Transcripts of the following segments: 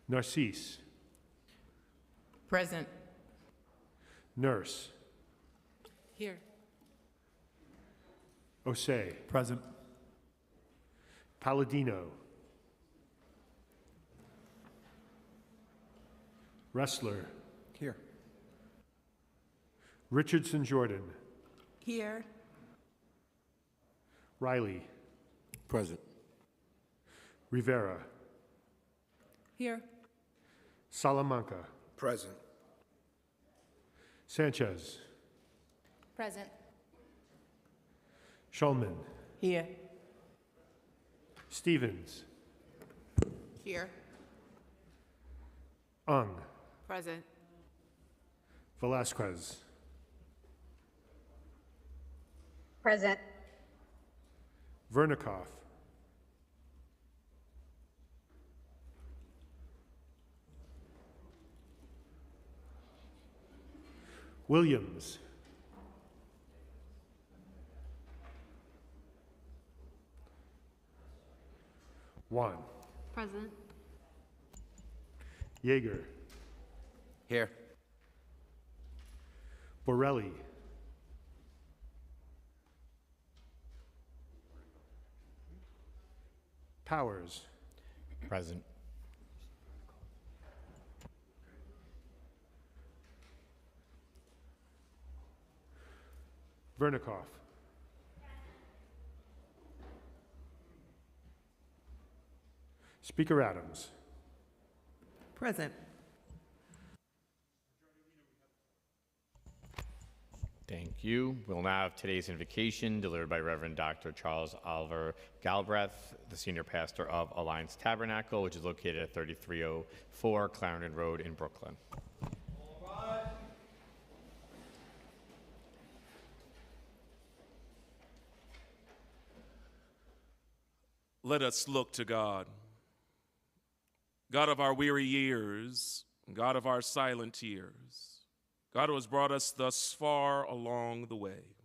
Narcisse. Present. Nurse. Here. Osei. Present. Palladino. Wrestler. Here. Richardson Jordan. Here. Riley. Present. Rivera. Here. Salamanca. Present. Sanchez. Present. Schulman. Here. Stevens. Here. Ung. Present. Velasquez. Present. Vernikoff. Williams. Juan. Present. Yeager. Here. Borelli. Powers. Present. Vernikoff. Speaker Adams. Present. Thank you. We'll now have today's invocation delivered by Reverend Dr. Charles Oliver Galbraith, the senior pastor of Alliance Tabernacle, which is located at 3304 Clarendon Road in Brooklyn. Let us look to God. God of our weary years, God of our silent tears, God who has brought us thus far along the way.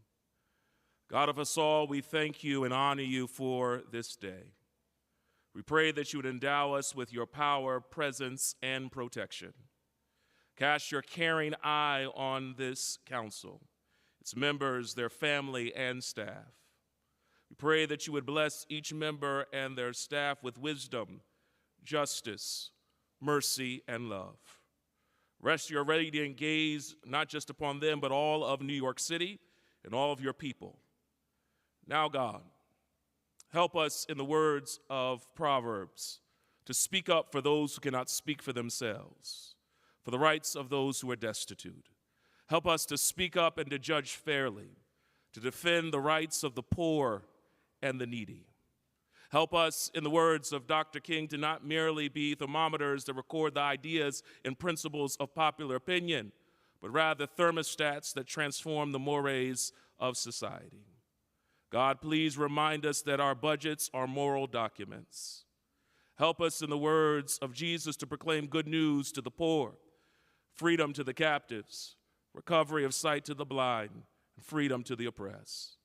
God of us all, we thank you and honor you for this day. We pray that you would endow us with your power, presence, and protection. Cast your caring eye on this council, its members, their family, and staff. We pray that you would bless each member and their staff with wisdom, justice, mercy, and love. Rest your radiant gaze not just upon them, but all of New York City and all of your people. Now, God, help us, in the words of Proverbs, to speak up for those who cannot speak for themselves, for the rights of those who are destitute. Help us to speak up and to judge fairly, to defend the rights of the poor and the needy. Help us, in the words of Dr. King, to not merely be thermometers that record the ideas and principles of popular opinion, but rather thermostats that transform the mores of society. God, please remind us that our budgets are moral documents. Help us, in the words of Jesus, to proclaim good news to the poor, freedom to the captives, recovery of sight to the blind, and freedom to the oppressed.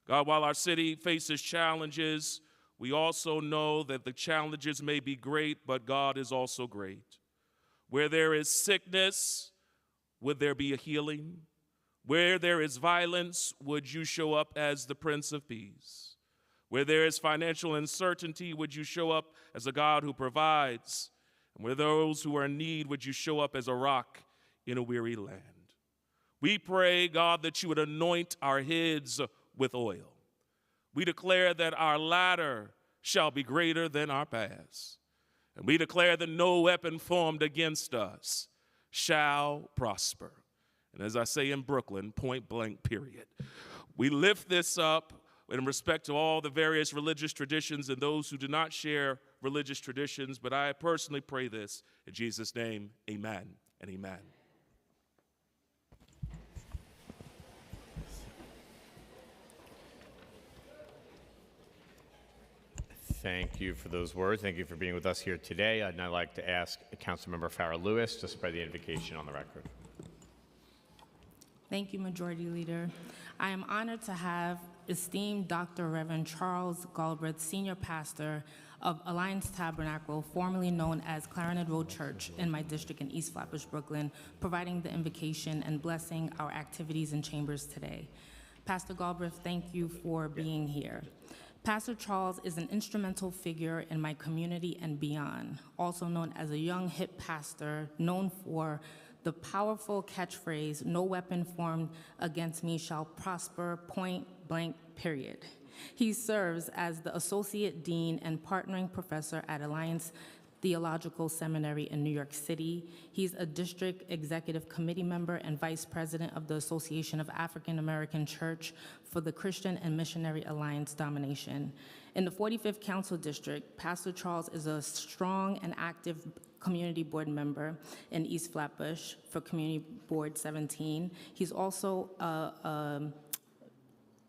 God, while our city faces challenges, we also know that the challenges may be great, but God is also great. Where there is sickness, would there be a healing? Where there is violence, would you show up as the Prince of Peace? Where there is financial uncertainty, would you show up as a God who provides? And where those who are in need, would you show up as a rock in a weary land? We pray, God, that you would anoint our heads with oil. We declare that our latter shall be greater than our past. And we declare that no weapon formed against us shall prosper. And as I say in Brooklyn, point blank, period. We lift this up in respect to all the various religious traditions and those who do not share religious traditions, but I personally pray this in Jesus' name, amen and amen. Thank you for those words. Thank you for being with us here today. I'd now like to ask Councilmember Farrah Lewis to spread the invocation on the record. Thank you, Majority Leader. I am honored to have esteemed Dr. Reverend Charles Galbraith, Senior Pastor of Alliance Tabernacle, formerly known as Clarinet Road Church in my district in East Flatbush, Brooklyn, providing the invocation and blessing our activities and chambers today. Pastor Galbraith, thank you for being here. Pastor Charles is an instrumental figure in my community and beyond, also known as a young hip pastor known for the powerful catchphrase, "No weapon formed against me shall prosper, point blank, period." He serves as the Associate Dean and Partnering Professor at Alliance Theological Seminary in New York City. He's a District Executive Committee member and Vice President of the Association of African American Church for the Christian and Missionary Alliance Domination. In the 45th Council District, Pastor Charles is a strong and active community board member in East Flatbush for Community Board 17. He's also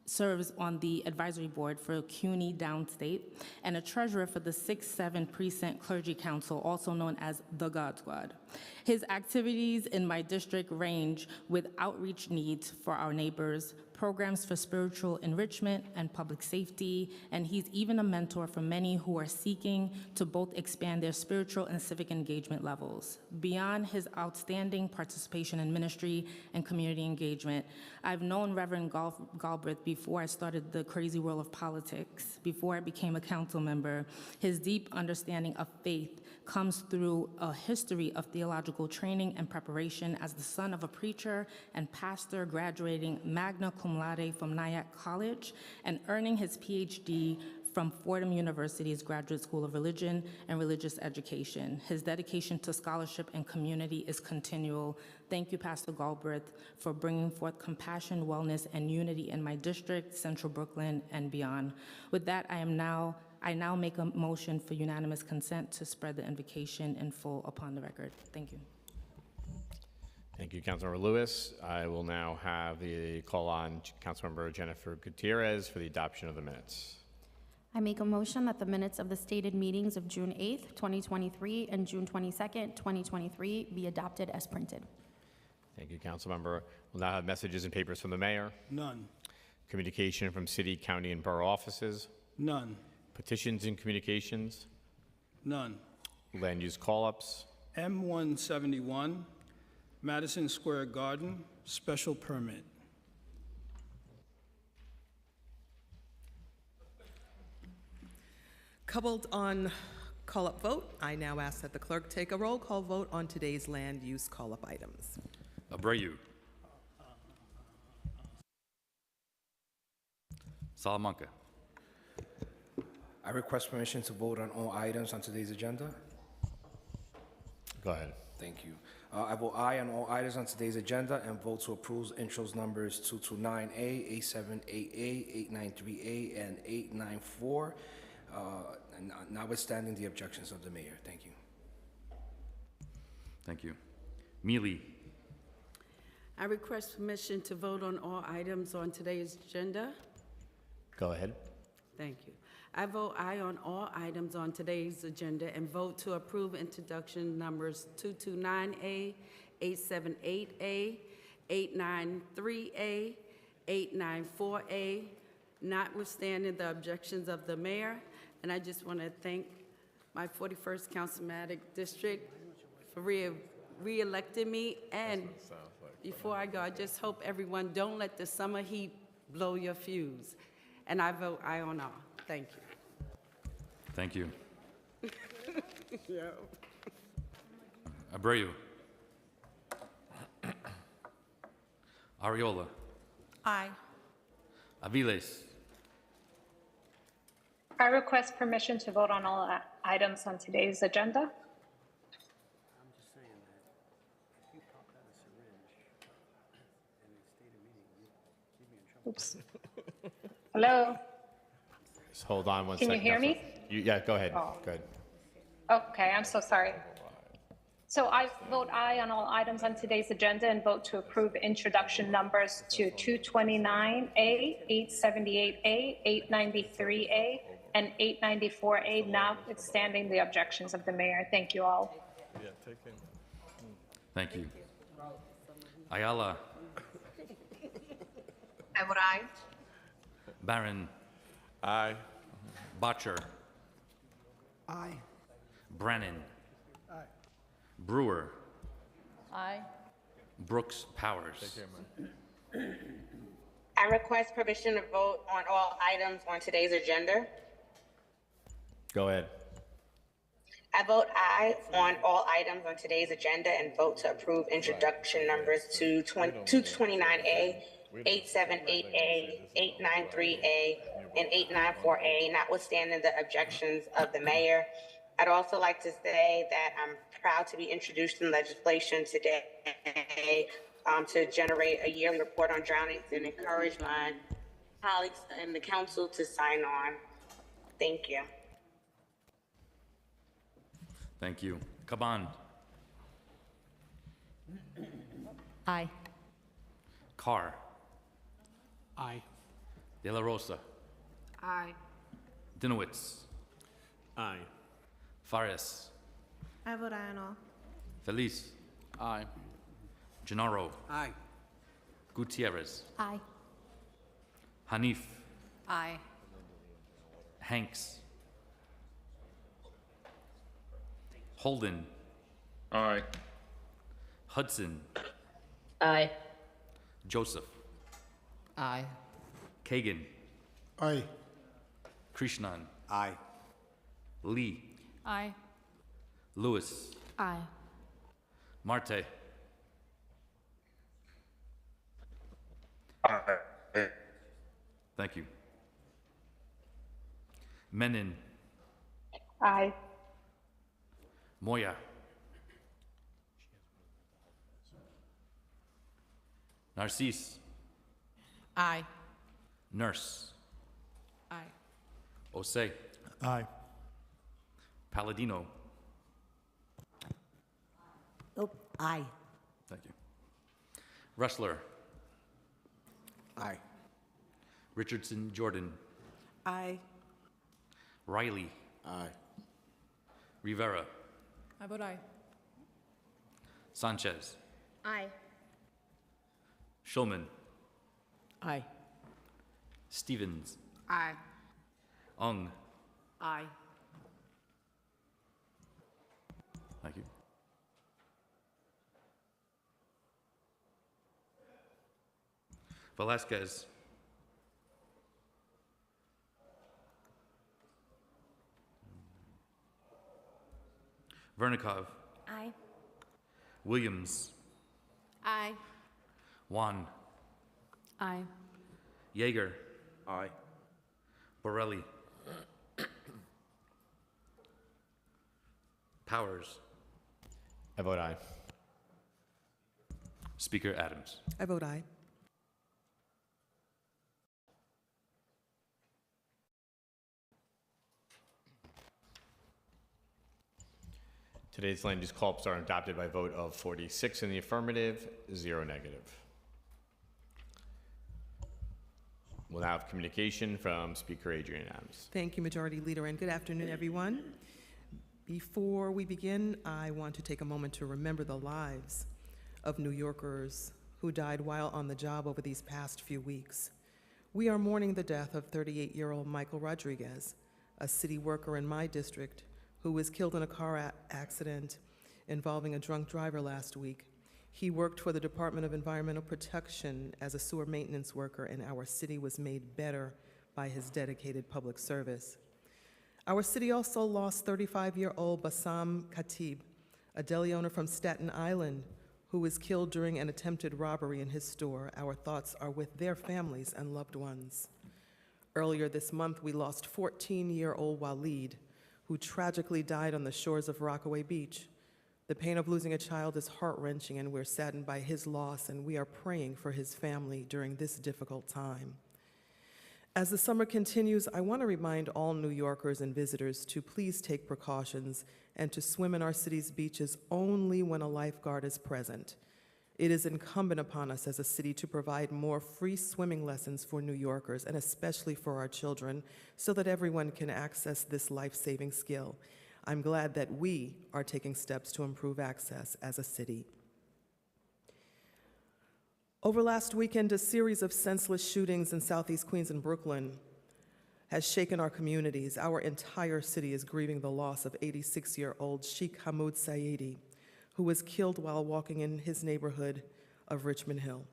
serves on the advisory board for CUNY Downstate and a treasurer for the 6-7 Precinct Clergy Council, also known as the God Squad. His activities in my district range with outreach needs for our neighbors, programs for spiritual enrichment and public safety, and he's even a mentor for many who are seeking to both expand their spiritual and civic engagement levels. Beyond his outstanding participation in ministry and community engagement, I've known Reverend Galbraith before I started the crazy world of politics, before I became a council member. His deep understanding of faith comes through a history of theological training and preparation as the son of a preacher and pastor, graduating magna cum laude from Nyack College and earning his PhD from Fordham University's Graduate School of Religion and Religious Education. His dedication to scholarship and community is continual. Thank you, Pastor Galbraith, for bringing forth compassion, wellness, and unity in my district, Central Brooklyn, and beyond. With that, I now make a motion for unanimous consent to spread the invocation in full upon the record. Thank you. Thank you, Councilmember Lewis. I will now have the call on Councilmember Jennifer Gutierrez for the adoption of the minutes. I make a motion that the minutes of the stated meetings of June 8th, 2023 and June 22nd, 2023 be adopted as printed. Thank you, Councilmember. We'll now have messages and papers from the mayor. None. Communication from city, county, and borough offices. None. Petitions and communications. None. Land use call-ups. M171, Madison Square Garden, special permit. Coupled on call-up vote, I now ask that the clerk take a roll call vote on today's land use call-up items. Abreu. Salamanca. I request permission to vote on all items on today's agenda. Go ahead. Thank you. I vote aye on all items on today's agenda and vote to approve intros numbers 229A, 878A, 893A, and 894, notwithstanding the objections of the mayor. Thank you. Thank you. Mealy. I request permission to vote on all items on today's agenda. Go ahead. Thank you. I vote aye on all items on today's agenda and vote to approve introduction numbers 229A, 878A, 893A, 894A, notwithstanding the objections of the mayor. And I just want to thank my 41st Councilmanic District for re-electing me. And before I go, I just hope everyone don't let the summer heat blow your fuse. And I vote aye on all. Thank you. Thank you. Yeah. Abreu. Ariola. Aye. Aviles. I request permission to vote on all items on today's agenda. Oops. Hello? Just hold on one Can second. you hear me? Yeah, go ahead. Oh. Go ahead. Okay, I'm so sorry. So I vote aye on all items on today's agenda and vote to approve introduction numbers to 229A, 878A, 893A, and 894A, notwithstanding the objections of the mayor. Thank you all. Thank you. Ayala. I vote aye. Barron. Aye. Botcher. Aye. Brannan. Brewer. Aye. Brooks Powers. I request permission to vote on all items on today's agenda. Go ahead. I vote aye on all items on today's agenda and vote to approve introduction numbers 229A, 878A, 893A, and 894A, notwithstanding the objections of the mayor. I'd also like to say that I'm proud to be introducing legislation today to generate a yearly report on drownings and encourage my colleagues in the council to sign on. Thank you. Thank you. Caban. Aye. Carr. Aye. De La Rosa. Aye. Dinowitz. Aye. Fares. I vote aye on all. Feliz. Aye. Gennaro. Aye. Gutierrez. Aye. Hanif. Aye. Hanks. Holden. Aye. Hudson. Aye. Joseph. Aye. Kagan. Aye. Krishnan. Aye. Lee. Aye. Lewis. Aye. Marte. Thank you. Menon. Aye. Moya. Narcisse. Aye. Nurse. Aye. Osei. Aye. Palladino. Oh, aye. Thank you. Ressler. Aye. Richardson Jordan. Aye. Riley. Aye. Rivera. I vote aye. Sanchez. Aye. Schulman. Aye. Stevens. Aye. Ung. Aye. Thank you. Velasquez. Vernikov. Aye. Williams. Aye. Juan. Aye. Yeager. Aye. Borelli. Powers. I vote aye. Speaker Adams. I vote aye. Today's land use call-ups are adopted by a vote of 46 in the affirmative, 0 negative. We'll now have communication from Speaker Adrian Adams. Thank you, Majority Leader, and good afternoon, everyone. Before we begin, I want to take a moment to remember the lives of New Yorkers who died while on the job over these past few weeks. We are mourning the death of 38-year-old Michael Rodriguez, a city worker in my district who was killed in a car accident involving a drunk driver last week. He worked for the Department of Environmental Protection as a sewer maintenance worker, and our city was made better by his dedicated public service. Our city also lost 35-year-old Bassam Khatib, a deli owner from Staten Island, who was killed during an attempted robbery in his store. Our thoughts are with their families and loved ones. Earlier this month, we lost 14-year-old Waleed, who tragically died on the shores of Rockaway Beach. The pain of losing a child is heart-wrenching, and we're saddened by his loss, and we are praying for his family during this difficult time. As the summer continues, I want to remind all New Yorkers and visitors to please take precautions and to swim in our city's beaches only when a lifeguard is present. It is incumbent upon us as a city to provide more free swimming lessons for New Yorkers, and especially for our children, so that everyone can access this life-saving skill. I'm glad that we are taking steps to improve access as a city. Over last weekend, a series of senseless shootings in Southeast Queens and Brooklyn has shaken our communities. Our entire city is grieving the loss of 86-year-old Sheikh Hamoud Sayeedi, who was killed while walking in his neighborhood of Richmond Hill.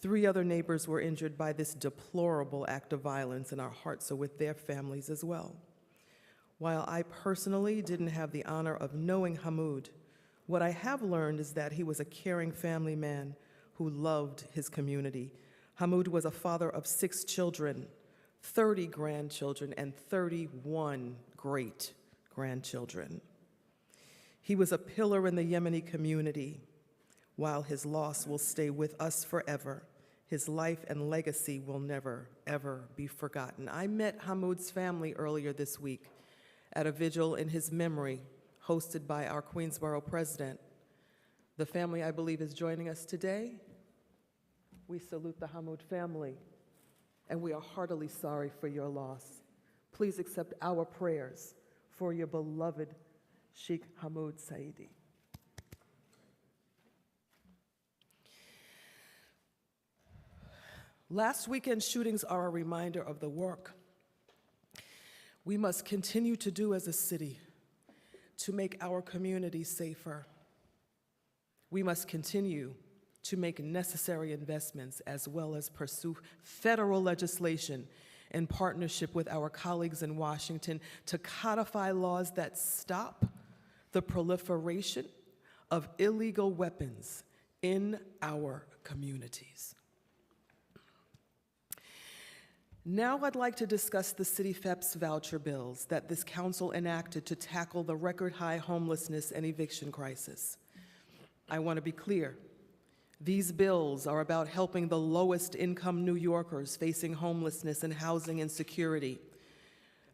3 other neighbors were injured by this deplorable act of violence, and our hearts are with their families as well. While I personally didn't have the honor of knowing Hamoud, what I have learned is that he was a caring family man who loved his community. Hamoud was a father of 6 children, 30 grandchildren, and 31 great-grandchildren. He was a pillar in the Yemeni community. While his loss will stay with us forever, his life and legacy will never, ever be forgotten. I met Hamoud's family earlier this week at a vigil in his memory hosted by our Queensborough president. The family, I believe, is joining us today. We salute the Hamoud family, and we are heartily sorry for your loss. Please accept our prayers for your beloved Sheikh Hamoud Sayeedi. Last weekend's shootings are a reminder of the work we must continue to do as a city to make our community safer. We must continue to make necessary investments as well as pursue federal legislation in partnership with our colleagues in Washington to codify laws that stop the proliferation of illegal weapons in our communities. Now I'd like to discuss the City FEP's voucher bills that this council enacted to tackle the record-high homelessness and eviction crisis. I want to be clear. These bills are about helping the lowest income New Yorkers facing homelessness and housing insecurity.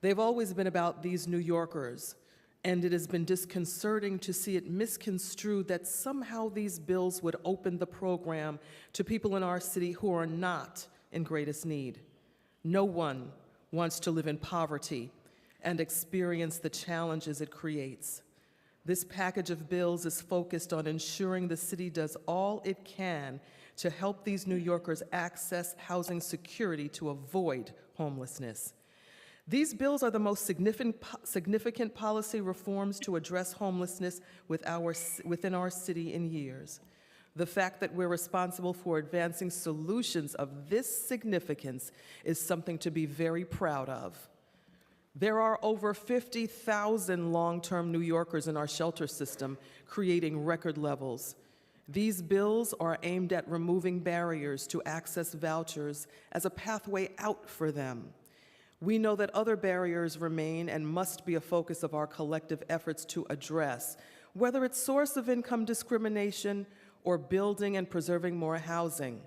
They've always been about these New Yorkers, and it has been disconcerting to see it misconstrued that somehow these bills would open the program to people in our city who are not in greatest need. No one wants to live in poverty and experience the challenges it creates. This package of bills is focused on ensuring the city does all it can to help these New Yorkers access housing security to avoid homelessness. These bills are the most significant policy reforms to address homelessness within our city in years. The fact that we're responsible for advancing solutions of this significance is something to be very proud of. There are over 50,000 long-term New Yorkers in our shelter system, creating record levels. These bills are aimed at removing barriers to access vouchers as a pathway out for them. We know that other barriers remain and must be a focus of our collective efforts to address, whether it's source of income discrimination or building and preserving more housing.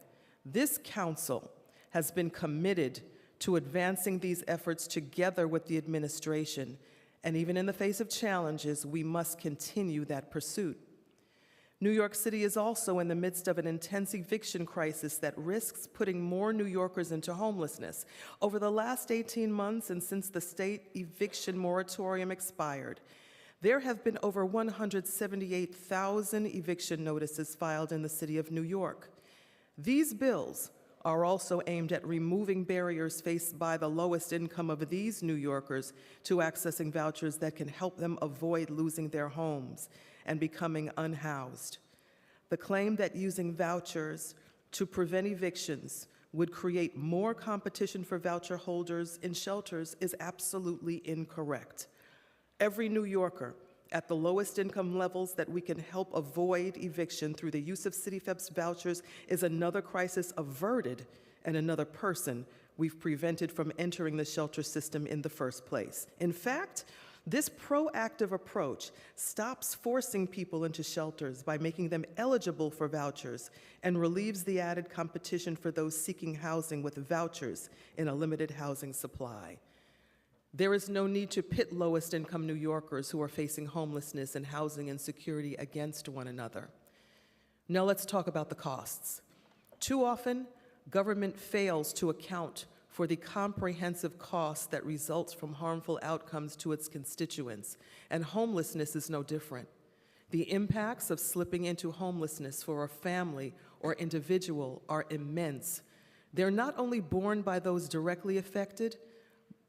This council has been committed to advancing these efforts together with the administration, and even in the face of challenges, we must continue that pursuit. New York City is also in the midst of an intense eviction crisis that risks putting more New Yorkers into homelessness. Over the last 18 months and since the state eviction moratorium expired, there have been over 178,000 eviction notices filed in the city of New York. These bills are also aimed at removing barriers faced by the lowest income of these New Yorkers to accessing vouchers that can help them avoid losing their homes and becoming unhoused. The claim that using vouchers to prevent evictions would create more competition for voucher holders in shelters is absolutely incorrect. Every New Yorker at the lowest income levels that we can help avoid eviction through the use of City FEP's vouchers is another crisis averted and another person we've prevented from entering the shelter system in the first place. In fact, this proactive approach stops forcing people into shelters by making them eligible for vouchers and relieves the added competition for those seeking housing with vouchers in a limited housing supply. There is no need to pit lowest income New Yorkers who are facing homelessness and housing insecurity against one another. Now let's talk about the costs. Too often, government fails to account for the comprehensive cost that results from harmful outcomes to its constituents, and homelessness is no different. The impacts of slipping into homelessness for a family or individual are immense. They're not only borne by those directly affected,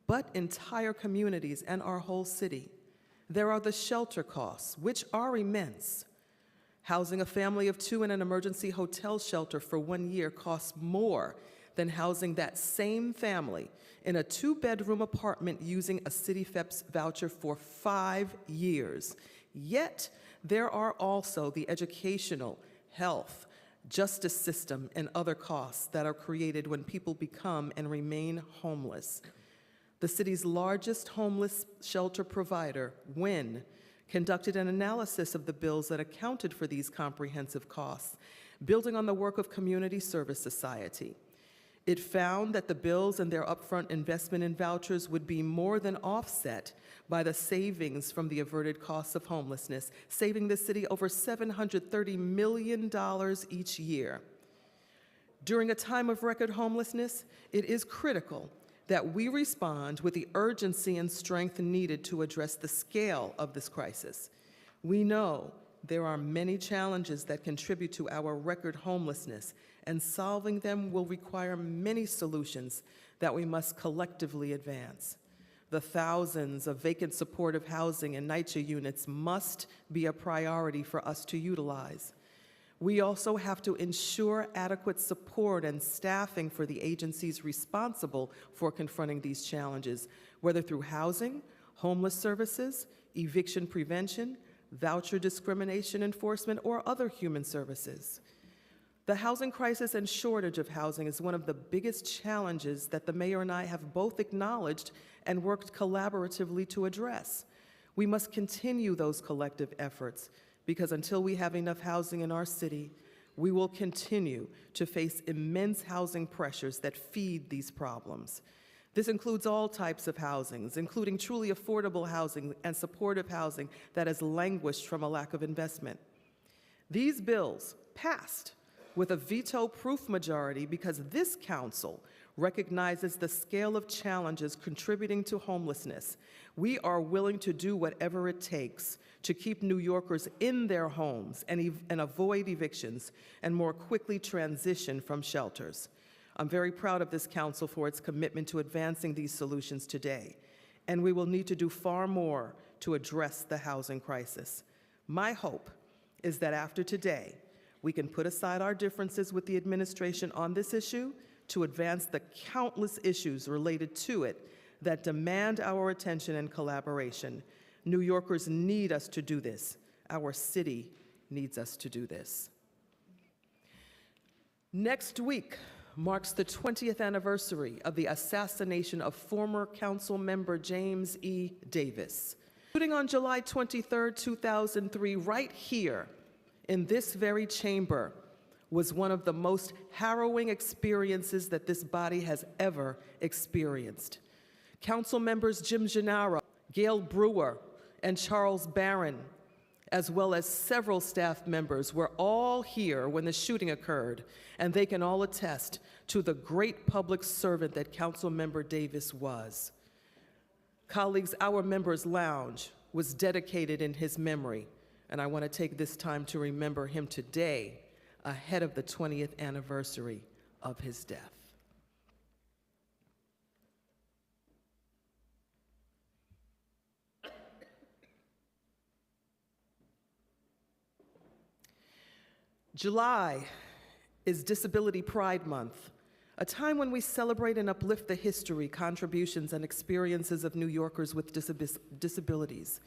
but entire communities and our whole city. There are the shelter costs, which are immense. Housing a family of two in an emergency hotel shelter for 1 year costs more than housing that same family in a 2-bedroom apartment using a City FEPS voucher for 5 years. Yet, there are also the educational, health, justice system, and other costs that are created when people become and remain homeless. The city's largest homeless shelter provider, WIN, conducted an analysis of the bills that accounted for these comprehensive costs, building on the work of Community Service Society. It found that the bills and their upfront investment in vouchers would be more than offset by the savings from the averted costs of homelessness, saving the city over $730 million each year. During a time of record homelessness, it is critical that we respond with the urgency and strength needed to address the scale of this crisis. We know there are many challenges that contribute to our record homelessness, and solving them will require many solutions that we must collectively advance. The thousands of vacant supportive housing and NYCHA units must be a priority for us to utilize. We also have to ensure adequate support and staffing for the agencies responsible for confronting these challenges, whether through housing, homeless services, eviction prevention, voucher discrimination enforcement, or other human services. The housing crisis and shortage of housing is one of the biggest challenges that the mayor and I have both acknowledged and worked collaboratively to address. We must continue those collective efforts because until we have enough housing in our city, we will continue to face immense housing pressures that feed these problems. This includes all types of housings, including truly affordable housing and supportive housing that has languished from a lack of investment. These bills passed with a veto-proof majority because this council recognizes the scale of challenges contributing to homelessness. We are willing to do whatever it takes to keep New Yorkers in their homes and avoid evictions and more quickly transition from shelters. I'm very proud of this council for its commitment to advancing these solutions today, and we will need to do far more to address the housing crisis. My hope is that after today, we can put aside our differences with the administration on this issue to advance the countless issues related to it that demand our attention and collaboration. New Yorkers need us to do this. Our city needs us to do this. Next week marks the 20th anniversary of the assassination of former council member James E. Davis. Shooting on July 23, 2003, right here in this very chamber, was one of the most harrowing experiences that this body has ever experienced. Council members Jim Gennaro, Gail Brewer, and Charles Barron, as well as several staff members, were all here when the shooting occurred, and they can all attest to the great public servant that Council Member Davis was. Colleagues, our members' lounge was dedicated in his memory, and I want to take this time to remember him today, ahead of the 20th anniversary of his death. July is Disability Pride Month, a time when we celebrate and uplift the history, contributions, and experiences of New Yorkers with disabilities.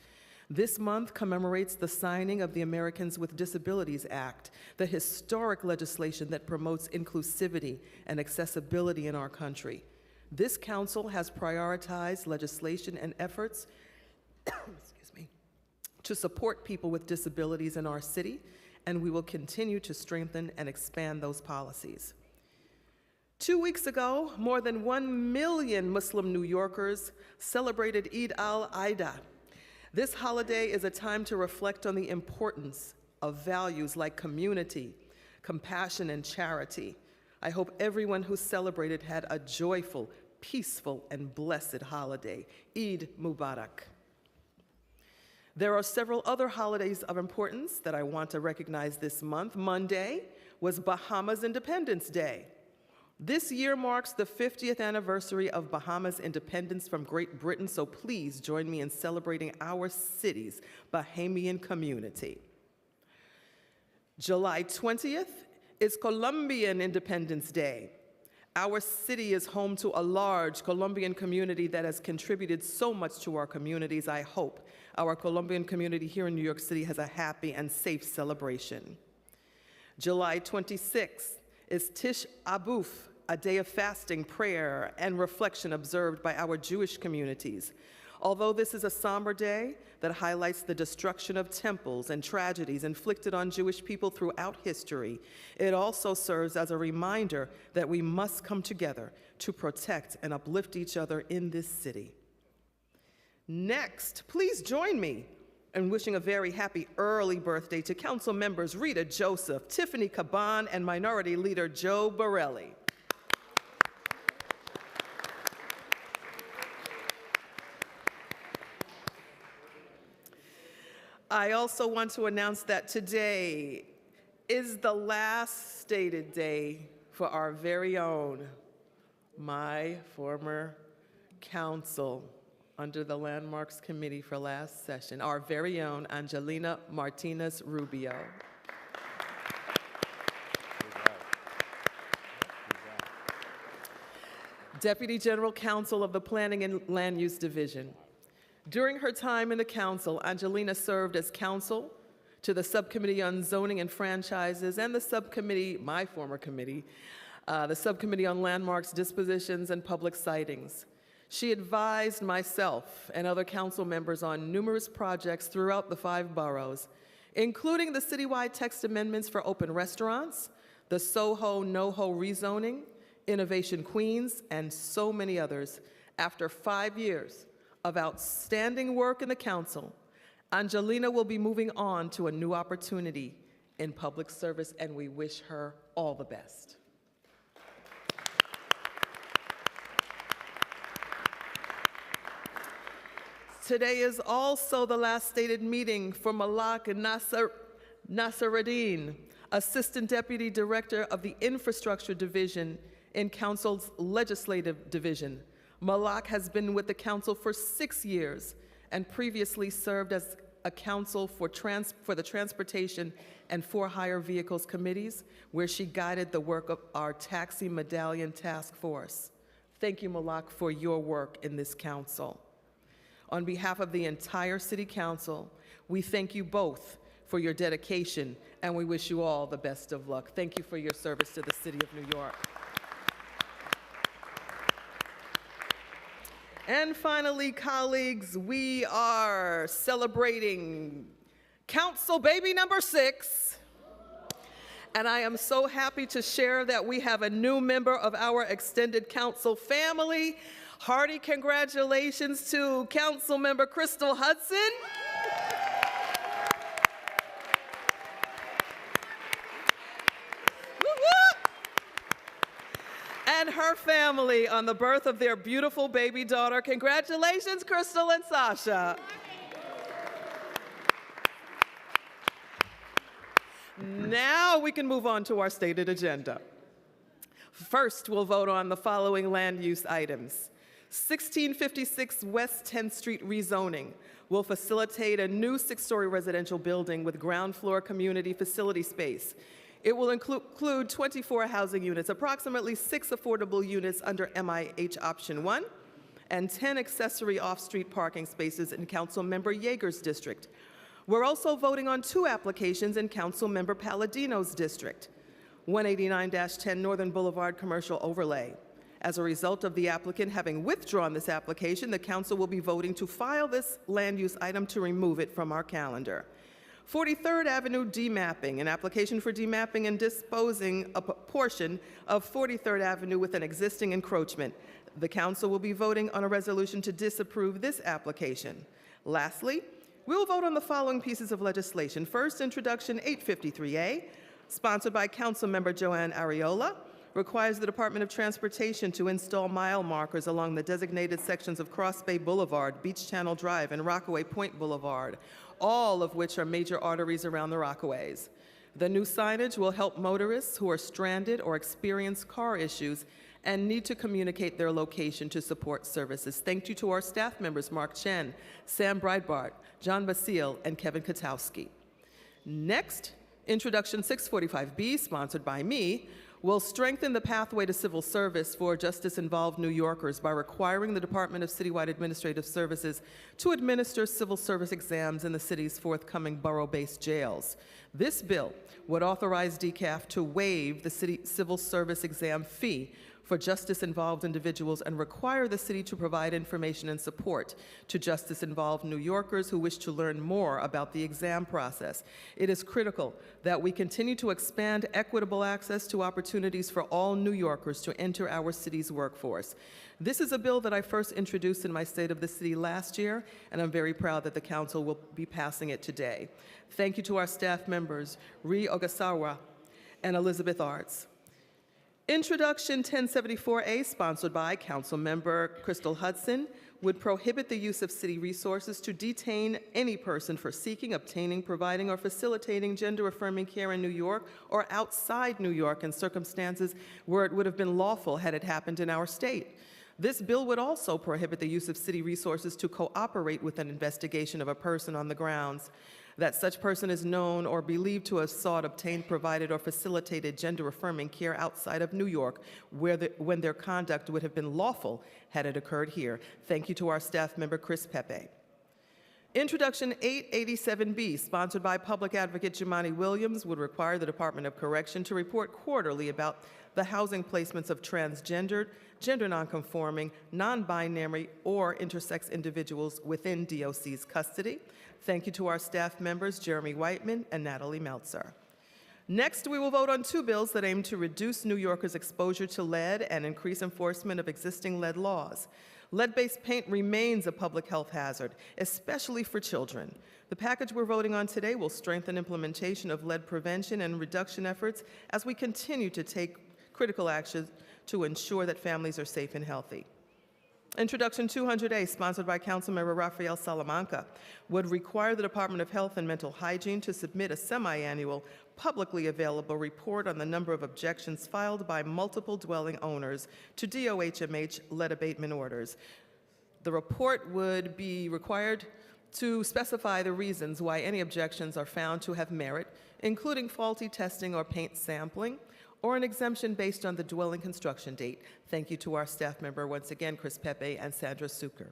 This month commemorates the signing of the Americans with Disabilities Act, the historic legislation that promotes inclusivity and accessibility in our country. This council has prioritized legislation and efforts to support people with disabilities in our city, and we will continue to strengthen and expand those policies. 2 weeks ago, more than 1 million Muslim New Yorkers celebrated Eid al-Adha. This holiday is a time to reflect on the importance of values like community, compassion, and charity. I hope everyone who celebrated had a joyful, peaceful, and blessed holiday. Eid Mubarak. There are several other holidays of importance that I want to recognize this month. Monday was Bahamas Independence Day. This year marks the 50th anniversary of Bahamas' independence from Great Britain, so please join me in celebrating our city's Bahamian community. July 20th is Colombian Independence Day. Our city is home to a large Colombian community that has contributed so much to our communities. I hope our Colombian community here in New York City has a happy and safe celebration. July 26th is Tish B'Av, a day of fasting, prayer, and reflection observed by our Jewish communities. Although this is a somber day that highlights the destruction of temples and tragedies inflicted on Jewish people throughout history, it also serves as a reminder that we must come together to protect and uplift each other in this city. Next, please join me in wishing a very happy early birthday to Council members Rita Joseph, Tiffany Caban, and Minority Leader Joe Borelli. I also want to announce that today is the last stated day for our very own, my former counsel under the Landmarks Committee for last session, our very own Angelina Martinez Rubio. Deputy General Counsel of the Planning and Land Use Division. During her time in the council, Angelina served as counsel to the Subcommittee on Zoning and Franchises and the subcommittee, my former committee, the Subcommittee on Landmarks, Dispositions, and Public Sightings. She advised myself and other council members on numerous projects throughout the 5 boroughs, including the citywide text amendments for open restaurants, the Soho NoHo rezoning, Innovation Queens, and so many others. After 5 years of outstanding work in the council, Angelina will be moving on to a new opportunity in public service, and we wish her all the best. Today is also the last stated meeting for Malak Nassereddin, Assistant Deputy Director of the Infrastructure Division in Council's Legislative Division. Malak has been with the council for 6 years and previously served as a counsel for the Transportation and For-Hire Vehicles Committees, where she guided the work of our Taxi Medallion Task Force. Thank you, Malak, for your work in this council. On behalf of the entire City Council, we thank you both for your dedication, and we wish you all the best of luck. Thank you for your service to the City of New York. And finally, colleagues, we are celebrating Council Baby number 6. And I am so happy to share that we have a new member of our extended council family. Hearty congratulations to Council Member Crystal Hudson. And her family on the birth of their beautiful baby daughter. Congratulations, Crystal and Sasha. Now we can move on to our stated agenda. First, we'll vote on the following land use items. 1656 West 10th Street rezoning will facilitate a new 6-story residential building with ground floor community facility space. It will include 24 housing units, approximately 6 affordable units under MIH Option 1, and 10 accessory off-street parking spaces in Councilmember Yeager's district. We're also voting on 2 applications in Councilmember Palladino's district. 189-10 Northern Boulevard Commercial Overlay. As a result of the applicant having withdrawn this application, the council will be voting to file this land use item to remove it from our calendar. 43rd Avenue demapping, an application for demapping and disposing a portion of 43rd Avenue with an existing encroachment. The council will be voting on a resolution to disapprove this application. Lastly, we will vote on the following pieces of legislation. First, Introduction 853A, sponsored by Councilmember Joanne Ariola, requires the Department of Transportation to install mile markers along the designated sections of Cross Bay Boulevard, Beach Channel Drive, and Rockaway Point Boulevard, all of which are major arteries around the Rockaways. The new signage will help motorists who are stranded or experience car issues and need to communicate their location to support services. Thank you to our staff members, Mark Chen, Sam Breitbart, John Basile, and Kevin Katowski. Next, Introduction 645B, sponsored by me, will strengthen the pathway to civil service for justice-involved New Yorkers by requiring the Department of Citywide Administrative Services to administer civil service exams in the city's forthcoming borough-based jails. This bill would authorize DCAF to waive the city civil service exam fee for justice-involved individuals and require the city to provide information and support to justice-involved New Yorkers who wish to learn more about the exam process. It is critical that we continue to expand equitable access to opportunities for all New Yorkers to enter our city's workforce. This is a bill that I first introduced in my State of the City last year, and I'm very proud that the Council will be passing it today. Thank you to our staff members, Ree Ogasawa and Elizabeth Arts. Introduction 1074A, sponsored by Councilmember Crystal Hudson, would prohibit the use of city resources to detain any person for seeking, obtaining, providing, or facilitating gender-affirming care in New York or outside New York in circumstances where it would have been lawful had it happened in our state. This bill would also prohibit the use of city resources to cooperate with an investigation of a person on the grounds that such person is known or believed to have sought, obtained, provided, or facilitated gender-affirming care outside of New York when their conduct would have been lawful had it occurred here. Thank you to our staff member, Chris Pepe. Introduction 887B, sponsored by Public Advocate Jimani Williams, would require the Department of Correction to report quarterly about the housing placements of transgendered, gender nonconforming, non-binary, or intersex individuals within DOC's custody. Thank you to our staff members, Jeremy Whiteman and Natalie Meltzer. Next, we will vote on two bills that aim to reduce New Yorkers' exposure to lead and increase enforcement of existing lead laws. Lead-based paint remains a public health hazard, especially for children. The package we're voting on today will strengthen implementation of lead prevention and reduction efforts as we continue to take critical action to ensure that families are safe and healthy. Introduction 200A, sponsored by Councilmember Rafael Salamanca, would require the Department of Health and Mental Hygiene to submit a semi-annual, publicly available report on the number of objections filed by multiple dwelling owners to DOHMH lead abatement orders. The report would be required to specify the reasons why any objections are found to have merit, including faulty testing or paint sampling, or an exemption based on the dwelling construction date. Thank you to our staff member, once again, Chris Pepe and Sandra Suker.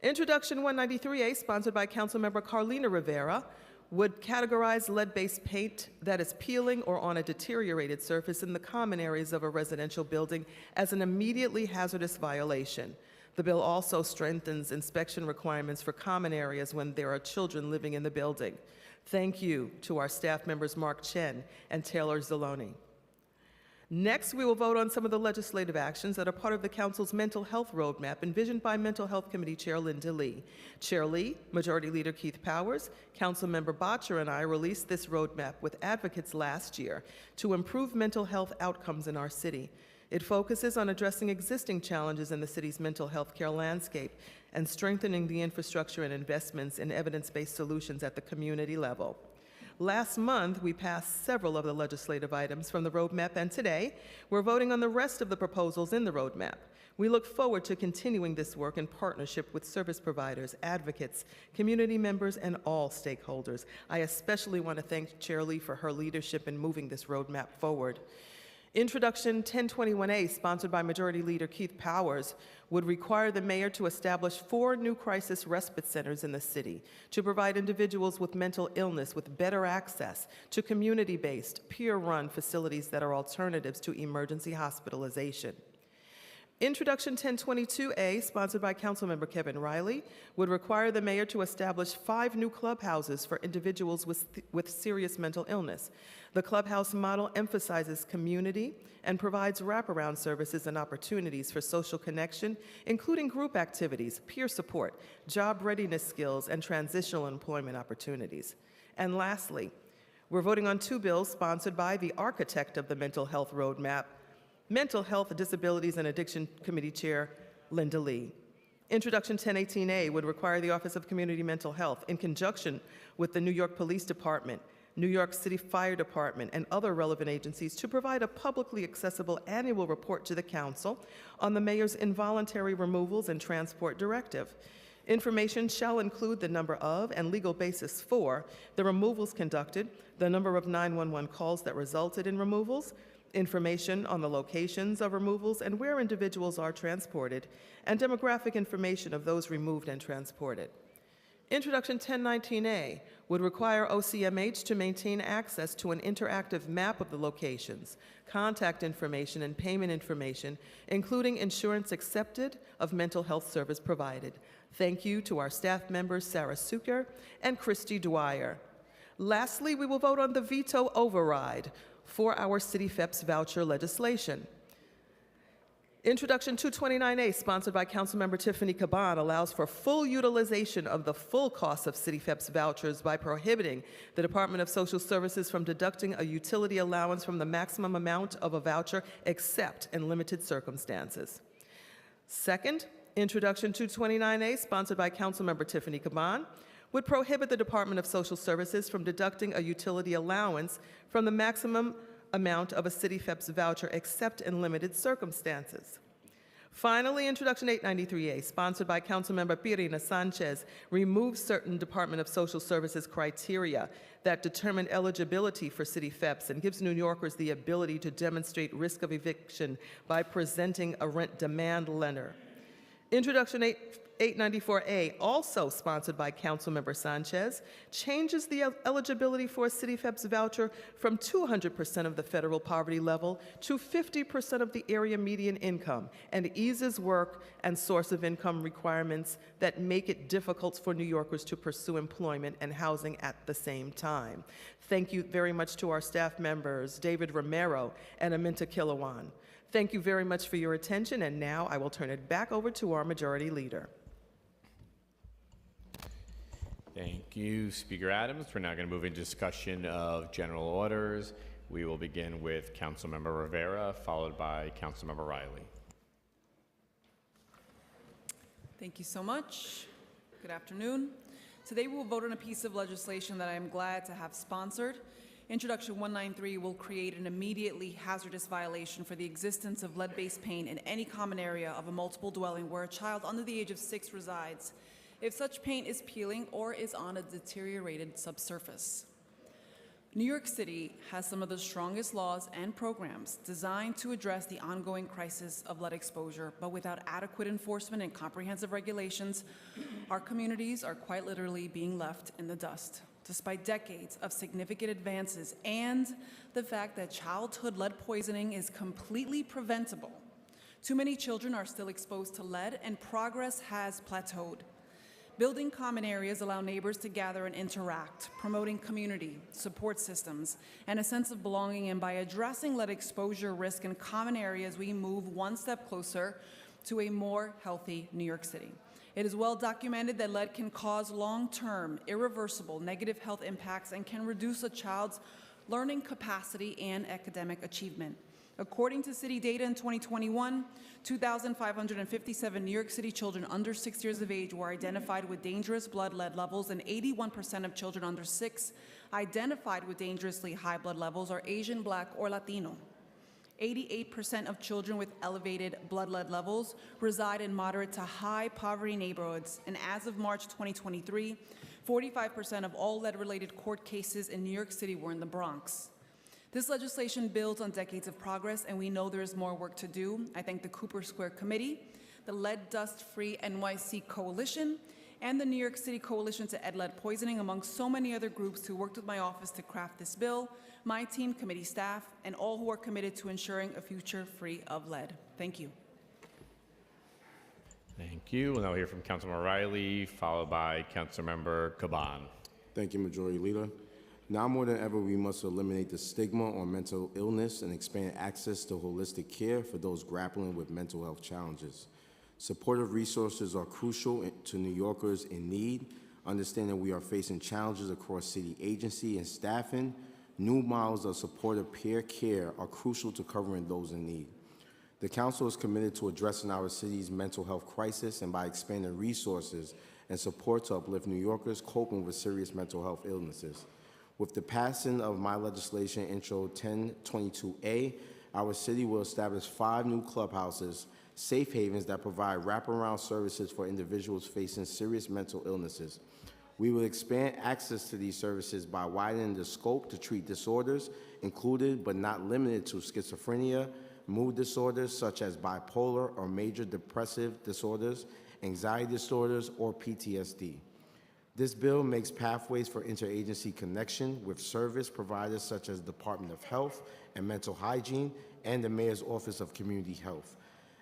Introduction 193A, sponsored by Councilmember Carlina Rivera, would categorize lead-based paint that is peeling or on a deteriorated surface in the common areas of a residential building as an immediately hazardous violation. The bill also strengthens inspection requirements for common areas when there are children living in the building. Thank you to our staff members, Mark Chen and Taylor Zaloni. Next, we will vote on some of the legislative actions that are part of the Council's mental health roadmap envisioned by Mental Health Committee Chair Linda Lee. Chair Lee, Majority Leader Keith Powers, Councilmember Bottcher, and I released this roadmap with advocates last year to improve mental health outcomes in our city. It focuses on addressing existing challenges in the city's mental health care landscape and strengthening the infrastructure and investments in evidence-based solutions at the community level. Last month, we passed several of the legislative items from the roadmap, and today, we're voting on the rest of the proposals in the roadmap. We look forward to continuing this work in partnership with service providers, advocates, community members, and all stakeholders. I especially want to thank Chair Lee for her leadership in moving this roadmap forward. Introduction 1021A, sponsored by Majority Leader Keith Powers, would require the mayor to establish 4 new crisis respite centers in the city to provide individuals with mental illness with better access to community-based, peer-run facilities that are alternatives to emergency hospitalization. Introduction 1022A, sponsored by Councilmember Kevin Riley, would require the mayor to establish 5 new clubhouses for individuals with serious mental illness. The clubhouse model emphasizes community and provides wraparound services and opportunities for social connection, including group activities, peer support, job readiness skills, and transitional employment opportunities. And lastly, we're voting on 2 bills sponsored by the architect of the Mental Health Roadmap, Mental Health, Disabilities, and Addiction Committee Chair Linda Lee. Introduction 1018A would require the Office of Community Mental Health, in conjunction with the New York Police Department, New York City Fire Department, and other relevant agencies, to provide a publicly accessible annual report to the Council on the Mayor's involuntary removals and transport directive. Information shall include the number of and legal basis for the removals conducted, the number of 911 calls that resulted in removals, information on the locations of removals and where individuals are transported, and demographic information of those removed and transported. Introduction 1019A would require OCMH to maintain access to an interactive map of the locations, contact information, and payment information, including insurance accepted of mental health service provided. Thank you to our staff members, Sarah Suker and Christy Dwyer. Lastly, we will vote on the veto override for our City FEPS voucher legislation. Introduction 229A, sponsored by Councilmember Tiffany Caban, allows for full utilization of the full cost of City FEPS vouchers by prohibiting the Department of Social Services from deducting a utility allowance from the maximum amount of a voucher except in limited circumstances. Second, Introduction 229A, sponsored by Councilmember Tiffany Caban, would prohibit the Department of Social Services from deducting a utility allowance from the maximum amount of a City FEPS voucher except in limited circumstances. Finally, Introduction 893A, sponsored by Councilmember Pirina Sanchez, removes certain Department of Social Services criteria that determine eligibility for City FEPS and gives New Yorkers the ability to demonstrate risk of eviction by presenting a rent demand letter. Introduction 894A, also sponsored by Councilmember Sanchez, changes the eligibility for a City FEPS voucher from 200% of the federal poverty level to 50% of the area median income, and eases work and source of income requirements that make it difficult for New Yorkers to pursue employment and housing at the same time. Thank you very much to our staff members, David Romero and Aminta Kilawan. Thank you very much for your attention, and now I will turn it back over to our Majority Leader. Thank you, Speaker Adams. We're now going to move into discussion of general orders. We will begin with Councilmember Rivera, followed by Councilmember Riley. Thank you so much. Good afternoon. Today we will vote on a piece of legislation that I am glad to have sponsored. Introduction 193 will create an immediately hazardous violation for the existence of lead-based paint in any common area of a multiple dwelling where a child under the age of 6 resides, if such paint is peeling or is on a deteriorated subsurface. New York City has some of the strongest laws and programs designed to address the ongoing crisis of lead exposure, but without adequate enforcement and comprehensive regulations, our communities are quite literally being left in the dust. Despite decades of significant advances and the fact that childhood lead poisoning is completely preventable, too many children are still exposed to lead and progress has plateaued. Building common areas allow neighbors to gather and interact, promoting community, support systems, and a sense of belonging, and by addressing lead exposure risk in common areas, we move one step closer to a more healthy New York City. It is well documented that lead can cause long-term, irreversible negative health impacts and can reduce a child's learning capacity and academic achievement. According to city data in 2021, 2,557 New York City children under 6 years of age were identified with dangerous blood lead levels, and 81% of children under 6 identified with dangerously high blood levels are Asian, Black, or Latino. 88% of children with elevated blood lead levels reside in moderate to high poverty neighborhoods, and as of March 2023, 45% of all lead-related court cases in New York City were in the Bronx. This legislation builds on decades of progress, and we know there is more work to do. I thank the Cooper Square Committee, the Lead Dust Free NYC Coalition, and the New York City Coalition to End Lead Poisoning, among so many other groups who worked with my office to craft this bill, my team, committee staff, and all who are committed to ensuring a future free of lead. Thank you. Thank you. We'll now hear from Councilmember Riley, followed by Councilmember Caban. Thank you, Majority Leader. Now more than ever, we must eliminate the stigma on mental illness and expand access to holistic care for those grappling with mental health challenges. Supportive resources are crucial to New Yorkers in need. Understanding we are facing challenges across city agency and staffing, new models of supportive peer care are crucial to covering those in need. The Council is committed to addressing our city's mental health crisis and by expanding resources and support to uplift New Yorkers coping with serious mental health illnesses. With the passing of my legislation, Intro 1022A, our city will establish 5 new clubhouses, safe havens that provide wraparound services for individuals facing serious mental illnesses. We will expand access to these services by widening the scope to treat disorders, included but not limited to schizophrenia, mood disorders such as bipolar or major depressive disorders, anxiety disorders, or PTSD. This bill makes pathways for interagency connection with service providers such as Department of Health and Mental Hygiene and the Mayor's Office of Community Health.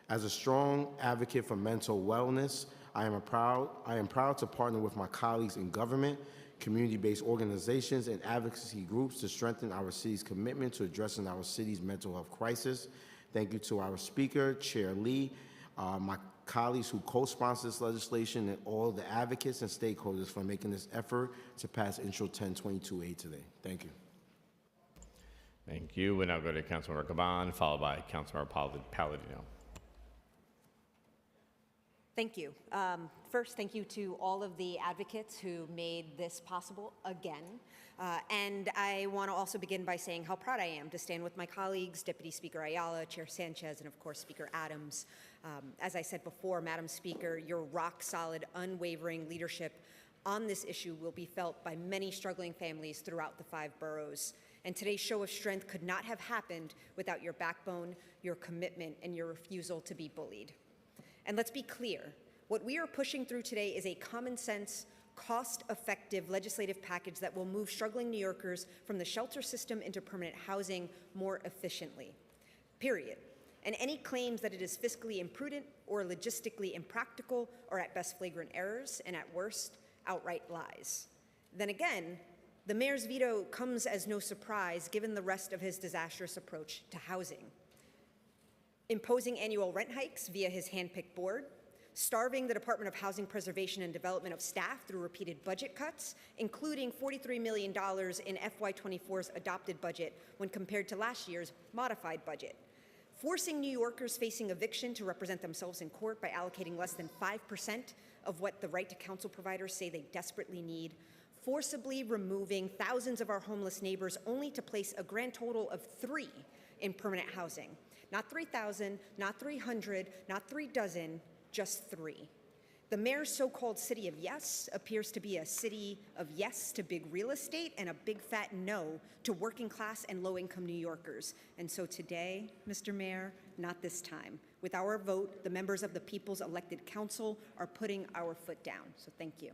As a strong advocate for mental wellness, I am proud to partner with my colleagues in government, community-based organizations, and advocacy groups to strengthen our city's commitment to addressing our city's mental health crisis. Thank you to our speaker, Chair Lee, my colleagues who co-sponsor this legislation, and all the advocates and stakeholders for making this effort to pass Intro 1022A today. Thank you. Thank you. We'll now go to Councilmember Caban, followed by Councilmember Palladino. Thank you. First, thank you to all of the advocates who made this possible again. And I want to also begin by saying how proud I am to stand with my colleagues, Deputy Speaker Ayala, Chair Sanchez, and of course, Speaker Adams. As I said before, Madam Speaker, your rock-solid, unwavering leadership on this issue will be felt by many struggling families throughout the 5 boroughs. And today's show of strength could not have happened without your backbone, your commitment, and your refusal to be bullied. And let's be clear, what we are pushing through today is a common sense, cost-effective legislative package that will move struggling New Yorkers from the shelter system into permanent housing more efficiently, period. And any claims that it is fiscally imprudent or logistically impractical are at best flagrant errors and at worst outright lies. Then again, the mayor's veto comes as no surprise given the rest of his disastrous approach to housing. Imposing annual rent hikes via his hand-picked board, starving the Department of Housing Preservation and Development of staff through repeated budget cuts, including $43 million in FY24's adopted budget when compared to last year's modified budget, forcing New Yorkers facing eviction to represent themselves in court by allocating less than 5% of what the right to counsel providers say they desperately need, forcibly removing thousands of our homeless neighbors only to place a grand total of 3 in permanent housing. Not 3,000, not 300, not 3 dozen, just 3. The mayor's so-called city of yes appears to be a city of yes to big real estate and a big fat no to working class and low-income New Yorkers. And so today, Mr. Mayor, not this time. With our vote, the members of the People's Elected Council are putting our foot down. So thank you.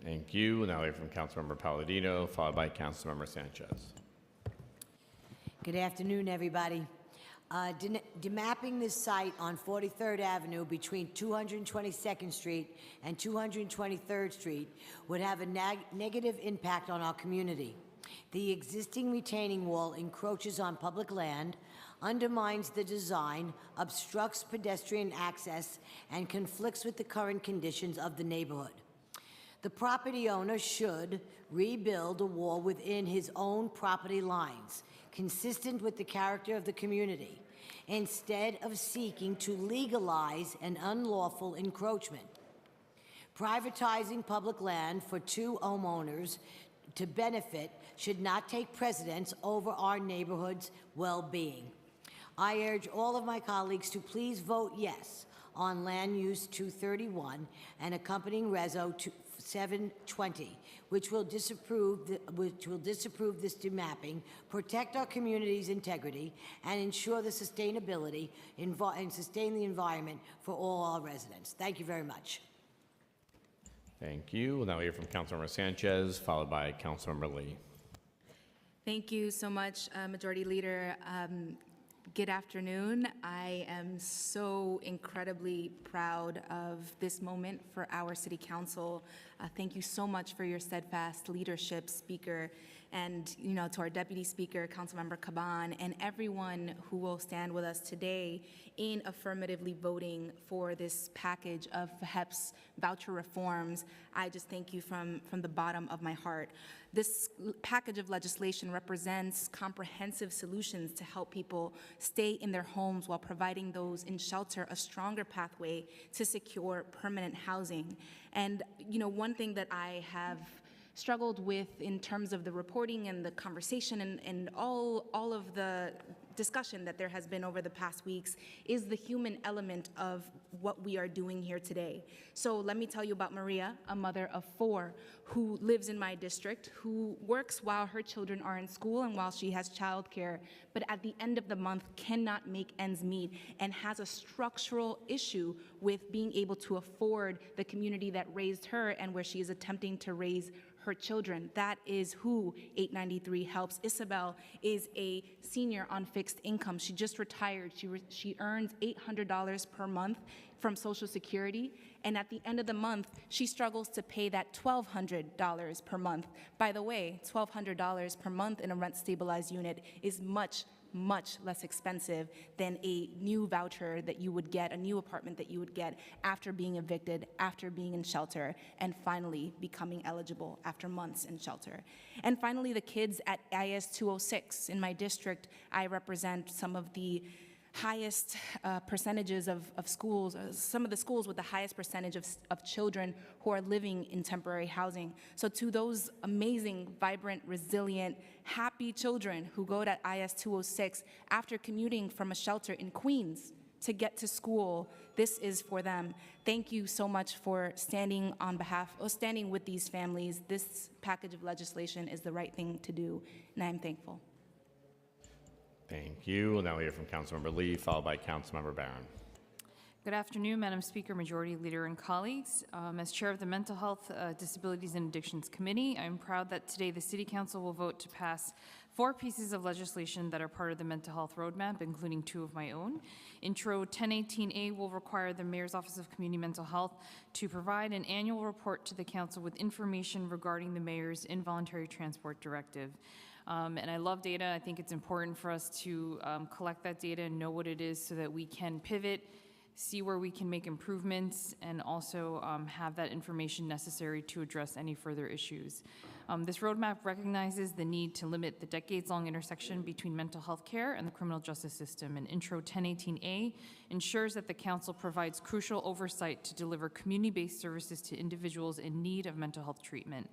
Thank you. We'll now hear from Councilmember Palladino, followed by Councilmember Sanchez. Good afternoon, everybody. Demapping this site on 43rd Avenue between 222nd Street and 223rd Street would have a negative impact on our community. The existing retaining wall encroaches on public land, undermines the design, obstructs pedestrian access, and conflicts with the current conditions of the neighborhood. The property owner should rebuild a wall within his own property lines, consistent with the character of the community, instead of seeking to legalize an unlawful encroachment. Privatizing public land for 2 homeowners to benefit should not take precedence over our neighborhood's well-being. I urge all of my colleagues to please vote yes on Land Use 231 and accompanying Reso 720, which will disapprove this demapping, protect our community's integrity, and ensure the sustainability and sustain the environment for all our residents. Thank you very much. Thank you. We'll now hear from Councilmember Sanchez, followed by Councilmember Lee. Thank you so much, Majority Leader. Good afternoon. I am so incredibly proud of this moment for our City Council. Thank you so much for your steadfast leadership, Speaker, and to our Deputy Speaker, Councilmember Caban, and everyone who will stand with us today in affirmatively voting for this package of HEP's voucher reforms. I just thank you from the bottom of my heart. This package of legislation represents comprehensive solutions to help people stay in their homes while providing those in shelter a stronger pathway to secure permanent housing. And, one thing that I have struggled with in terms of the reporting and the conversation and all of the discussion that there has been over the past weeks is the human element of what we are doing here today. So let me tell you about Maria, a mother of 4 who lives in my district, who works while her children are in school and while she has childcare, but at the end of the month cannot make ends meet and has a structural issue with being able to afford the community that raised her and where she is attempting to raise her children. That is who 893 helps. Isabel is a senior on fixed income. She just retired. She earns $800 per month from Social Security, and at the end of the month, she struggles to pay that $1,200 per month. By the way, $1,200 per month in a rent-stabilized unit is much less expensive than a new voucher that you would get, a new apartment that you would get after being evicted, after being in shelter, and finally becoming eligible after months in shelter. And finally, the kids at IS 206. In my district, I represent some of the highest percentages of schools, some of the schools with the highest percentage of children who are living in temporary housing. So to those amazing, vibrant, resilient, happy children who go to IS 206 after commuting from a shelter in Queens to get to school, this is for them. Thank you so much for standing with these families. This package of legislation is the right thing to do, and I'm thankful. Thank you. We'll now hear from Councilmember Lee, followed by Councilmember Barron. Good afternoon, Madam Speaker, Majority Leader, and colleagues. As Chair of the Mental Health, Disabilities, and Addictions Committee, I'm proud that today the City Council will vote to pass 4 pieces of legislation that are part of the Mental Health Roadmap, including 2 of my own. Intro 1018A will require the Mayor's Office of Community Mental Health to provide an annual report to the Council with information regarding the Mayor's Involuntary Transport Directive. And I love data. I think it's important for us to collect that data and know what it is so that we can pivot, see where we can make improvements, and also have that information necessary to address any further issues. This roadmap recognizes the need to limit the decades-long intersection between mental health care and the criminal justice system, and Intro 1018A ensures that the Council provides crucial oversight to deliver community-based services to individuals in need of mental health treatment.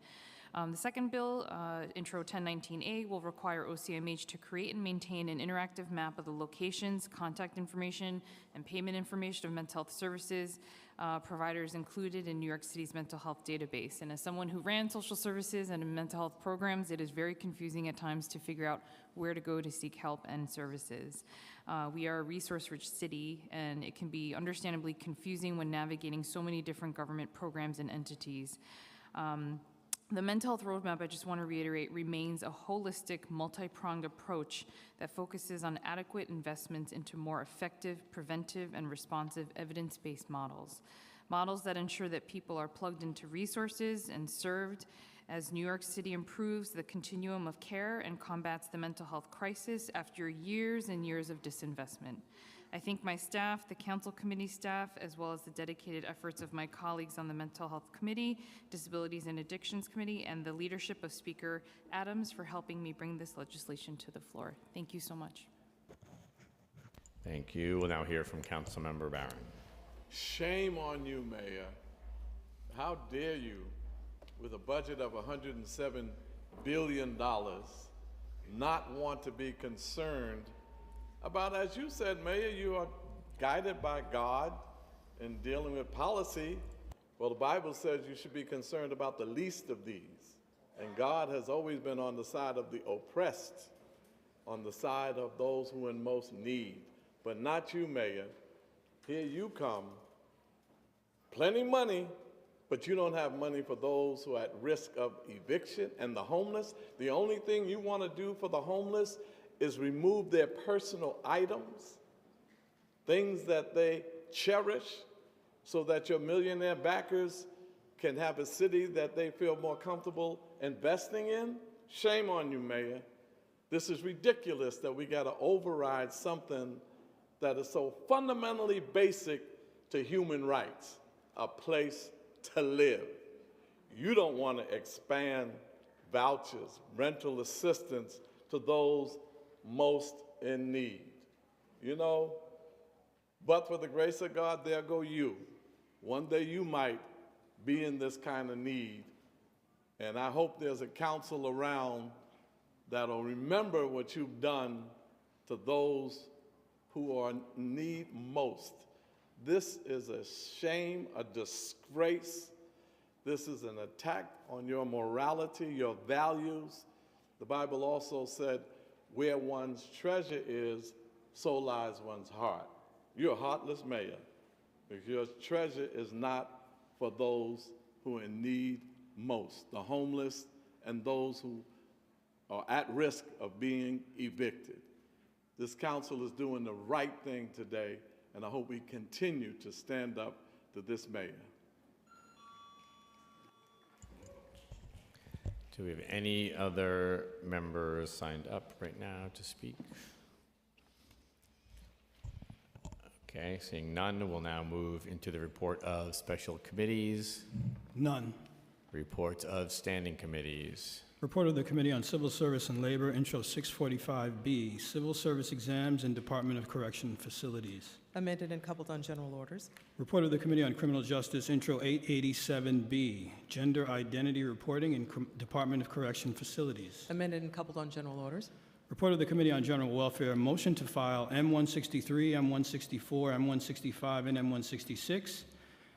The second bill, Intro 1019A, will require OCMH to create and maintain an interactive map of the locations, contact information, and payment information of mental health services providers included in New York City's mental health database. And as someone who ran social services and mental health programs, it is very confusing at times to figure out where to go to seek help and services. We are a resource-rich city, and it can be understandably confusing when navigating so many different government programs and entities. The mental health roadmap, I just want to reiterate, remains a holistic, multi-pronged approach that focuses on adequate investments into more effective, preventive, and responsive evidence-based models. Models that ensure that people are plugged into resources and served as New York City improves the continuum of care and combats the mental health crisis after years and years of disinvestment. I thank my staff, the Council Committee staff, as well as the dedicated efforts of my colleagues on the Mental Health Committee, Disabilities and Addictions Committee, and the leadership of Speaker Adams for helping me bring this legislation to the floor. Thank you so much. Thank you. We'll now hear from Councilmember Barron. Shame on you, Mayor. How dare you, with a budget of $107 billion, not want to be concerned about, as you said, Mayor, you are guided by God in dealing with policy. Well, the Bible says you should be concerned about the least of these. And God has always been on the side of the oppressed, on the side of those who are in most need. But not you, Mayor. Here you come, plenty money, but you don't have money for those who are at risk of eviction and the homeless. The only thing you want to do for the homeless is remove their personal items, things that they cherish, so that your millionaire backers can have a city that they feel more comfortable investing in? Shame on you, Mayor. This is ridiculous that we got to override something that is so fundamentally basic to human rights, a place to live. You don't want to expand vouchers, rental assistance to those most in need. you know, but for the grace of God, there go you. One day you might be in this kind of need. And I hope there's a council around that'll remember what you've done to those who are in need most. This is a shame, a disgrace. This is an attack on your morality, your values. The Bible also said, where one's treasure is, so lies one's heart. You're a heartless mayor because your treasure is not for those who are in need most, the homeless and those who are at risk of being evicted. This council is doing the right thing today, and I hope we continue to stand up to this mayor. Do we have any other members signed up right now to speak? Okay, seeing none, we'll now move into the report of special committees. None. Reports of standing committees. Report of the Committee on Civil Service and Labor, Intro 645B, Civil Service Exams and Department of Correction Facilities. Amended and coupled on general orders. Report of the Committee on Criminal Justice, Intro 887B, Gender Identity Reporting in Department of Correction Facilities. Amended and coupled on general orders. Report of the Committee on General Welfare, motion to file M163, M164, M165, and M166,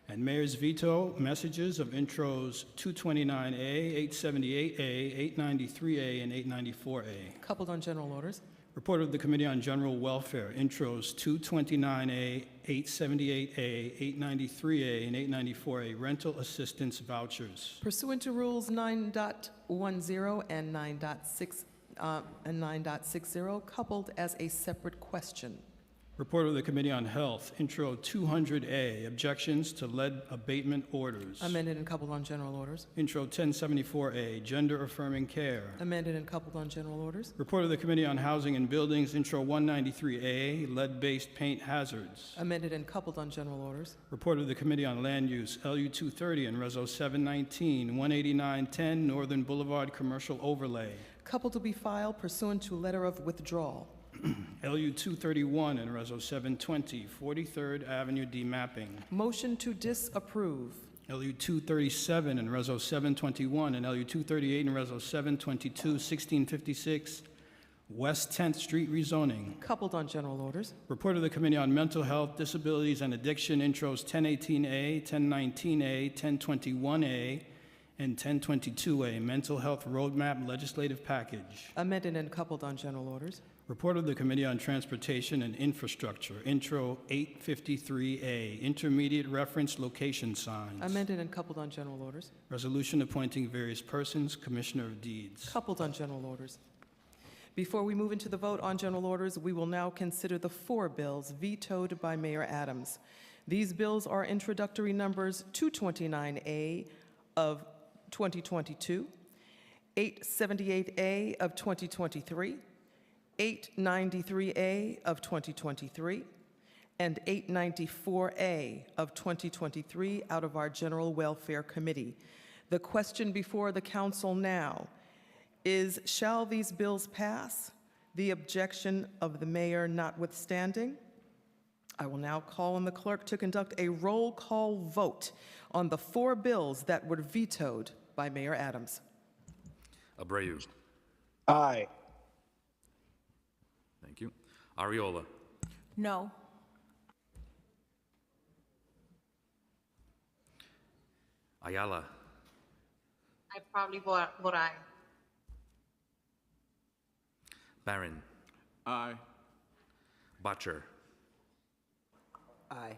and Mayor's veto messages of intros 229A, 878A, 893A, and 894A. Coupled on general orders. Report of the Committee on General Welfare, intros 229A, 878A, 893A, and 894A, rental assistance vouchers. Pursuant to Rules 9.10 and 9.60, coupled as a separate question. Report of the Committee on Health, Intro 200A, Objections to Lead Abatement Orders. Amended and coupled on general orders. Intro 1074A, Gender Affirming Care. Amended and coupled on general orders. Report of the Committee on Housing and Buildings, Intro 193A, Lead-Based Paint Hazards. Amended and coupled on general orders. Report of the Committee on Land Use, LU 230 and Reso 719, 18910 Northern Boulevard Commercial Overlay. Coupled to be filed pursuant to letter of withdrawal. LU 231 and Reso 720, 43rd Avenue demapping. Motion to disapprove. LU 237 and Reso 721 and LU 238 and Reso 722, 1656 West 10th Street rezoning. Coupled on general orders. Report of the Committee on Mental Health, Disabilities, and Addiction, intros 1018A, 1019A, 1021A, and 1022A, Mental Health Roadmap Legislative Package. Amended and coupled on general orders. Report of the Committee on Transportation and Infrastructure, Intro 853A, Intermediate Reference Location Signs. Amended and coupled on general orders. Resolution appointing various persons, Commissioner of Deeds. Coupled on general orders. Before we move into the vote on general orders, we will now consider the 4 bills vetoed by Mayor Adams. These bills are introductory numbers 229A of 2022, 878A of 2023, 893A of 2023, and 894A of 2023 out of our General Welfare Committee. The question before the council now is, shall these bills pass, the objection of the mayor notwithstanding? I will now call on the clerk to conduct a roll call vote on the 4 bills that were vetoed by Mayor Adams. Abreu. Aye. Thank you. Ariola. No. Ayala. I probably vote aye. Barron. Aye. Butcher. Aye.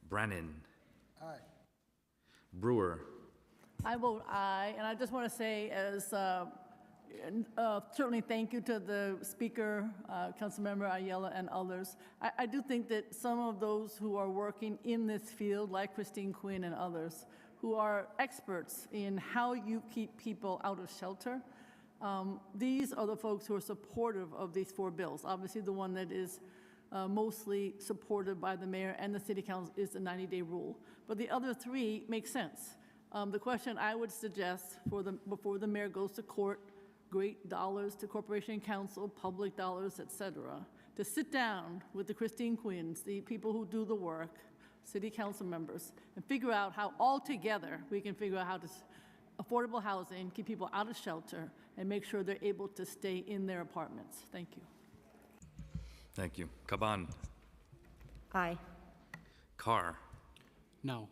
Brannan. Aye. Brewer. I vote aye, and I just want to say, as certainly thank you to the speaker, Councilmember Ayala, and others. I do think that some of those who are working in this field, like Christine Quinn and others, who are experts in how you keep people out of shelter, these are the folks who are supportive of these 4 bills. Obviously, the one that is mostly supported by the mayor and the city council is the 90-day rule. But the other 3 make sense. The question I would suggest before the mayor goes to court, great dollars to corporation council, public dollars, et cetera, to sit down with the Christine Queens, the people who do the work, city council members, and figure out how all together we can figure out how to affordable housing, keep people out of shelter, and make sure they're able to stay in their apartments. Thank you. Thank you. Caban. Aye. Carr. No.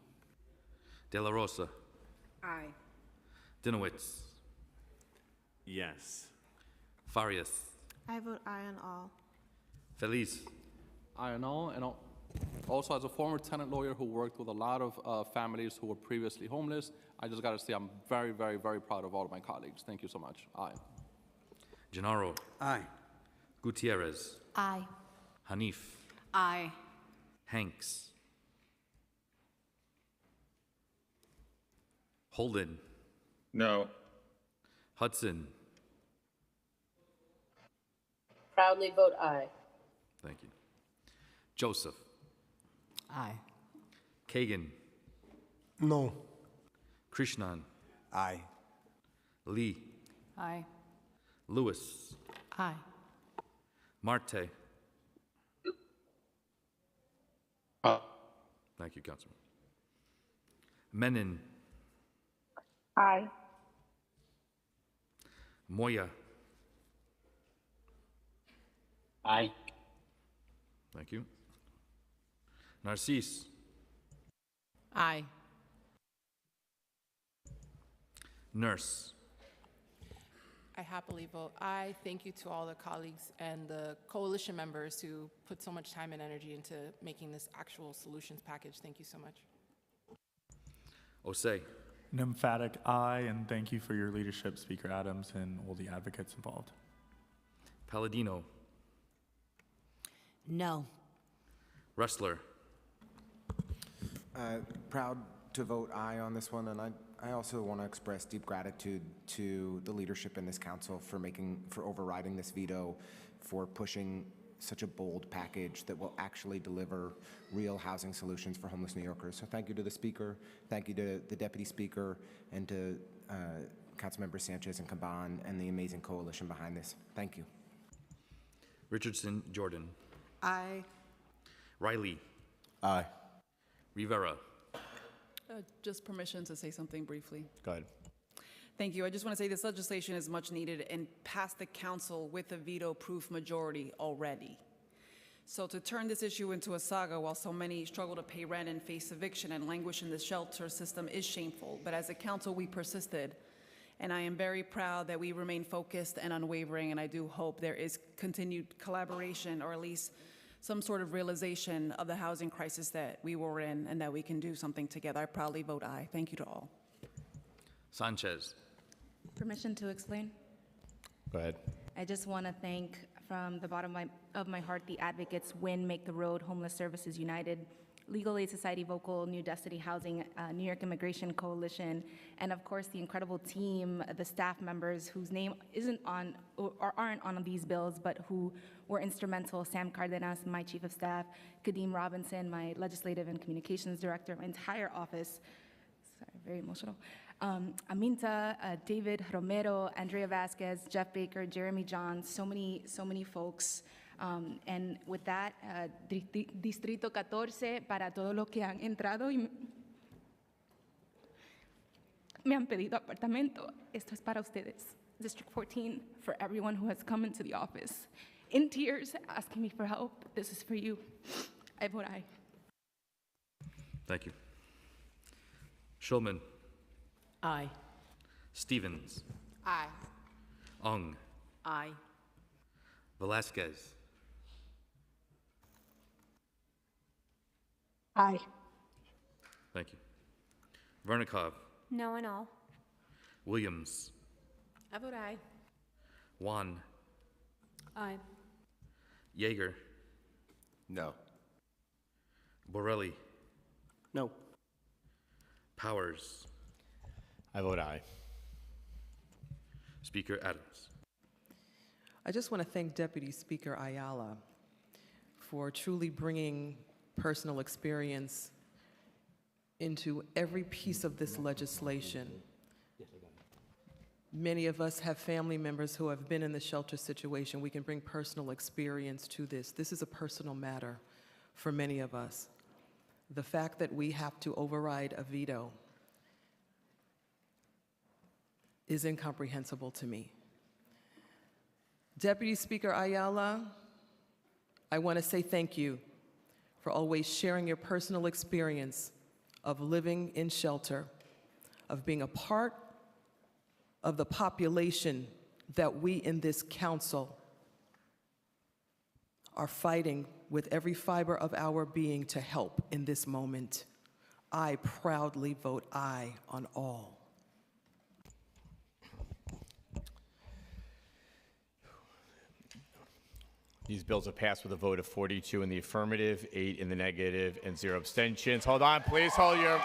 De La Rosa. Aye. Dinowitz. Yes. Farias. I vote aye on all. Feliz. Aye on all, and also as a former tenant lawyer who worked with a lot of families who were previously homeless, I just got to say I'm very, very, very proud of all of my colleagues. Thank you so much. Aye. Gennaro. Aye. Gutierrez. Aye. Hanif. Aye. Hanks. Holden. No. Hudson. Proudly vote aye. Thank you. Joseph. Aye. Kagan. No. Krishnan. Aye. Lee. Aye. Lewis. Aye. Marte. Thank you, Councilman. Menon. Aye. Moya. Aye. Thank you. Narcisse. Aye. Nurse. I happily vote aye. Thank you to all the colleagues and the coalition members who put so much time and energy into making this actual solutions package. Thank you so much. Osei. An emphatic aye, and thank you for your leadership, Speaker Adams, and all the advocates involved. Palladino. No. Wrestler. Proud to vote aye on this one, and I also want to express deep gratitude to the leadership in this council for overriding this veto, for pushing such a bold package that will actually deliver real housing solutions for homeless New Yorkers. So thank you to the Speaker, thank you to the Deputy Speaker, and to Councilmember Sanchez and Caban and the amazing coalition behind this. Thank you. Richardson Jordan. Aye. Riley. Aye. Rivera. Just permission to say something briefly. Go ahead. Thank you. I just want to say this legislation is much needed and passed the council with a veto-proof majority already. So to turn this issue into a saga while so many struggle to pay rent and face eviction and languish in the shelter system is shameful. But as a council, we persisted. And I am very proud that we remain focused and unwavering, and I do hope there is continued collaboration, or at least some sort of realization of the housing crisis that we were in, and that we can do something together. I proudly vote aye. Thank you to all. Sanchez. Permission to explain? Go ahead. I just want to thank from the bottom of my heart the advocates WIN, Make the Road, Homeless Services United, Legal Aid Society Vocal, New Destiny Housing, New York Immigration Coalition, and of course the incredible team, the staff members whose name isn't on or aren't on these bills, but who were instrumental. Sam Cardenas, my chief of staff, Kadeem Robinson, my legislative and communications director, my entire office. Sorry, very emotional. Aminta, David Romero, Andrea Vasquez, Jeff Baker, Jeremy John, so many folks. And with that, Distrito 14, para todos los que han entrado y me han pedido apartamento, esto es para ustedes. District 14, for everyone who has come into the office in tears, asking me for help, this is for you. I vote aye. Thank you. Schulman. Aye. Stevens. Aye. Ong. Aye. Velasquez. Aye. Thank you. Vernikov. No and all. Williams. I vote aye. Juan. Aye. Yeager. No. Borelli. No. Powers. I vote aye. Speaker Adams. I just want to thank Deputy Speaker Ayala for truly bringing personal experience into every piece of this legislation. Many of us have family members who have been in the shelter situation. We can bring personal experience to this. This is a personal matter for many of us. The fact that we have to override a veto is incomprehensible to me. Deputy Speaker Ayala, I want to say thank you for always sharing your personal experience of living in shelter, of being a part of the population that we in this council are fighting with every fiber of our being to help in this moment. I proudly vote aye on all. These bills are passed with a vote of 42 in the affirmative, 8 in the negative, and 0 abstentions. Hold on, please hold your...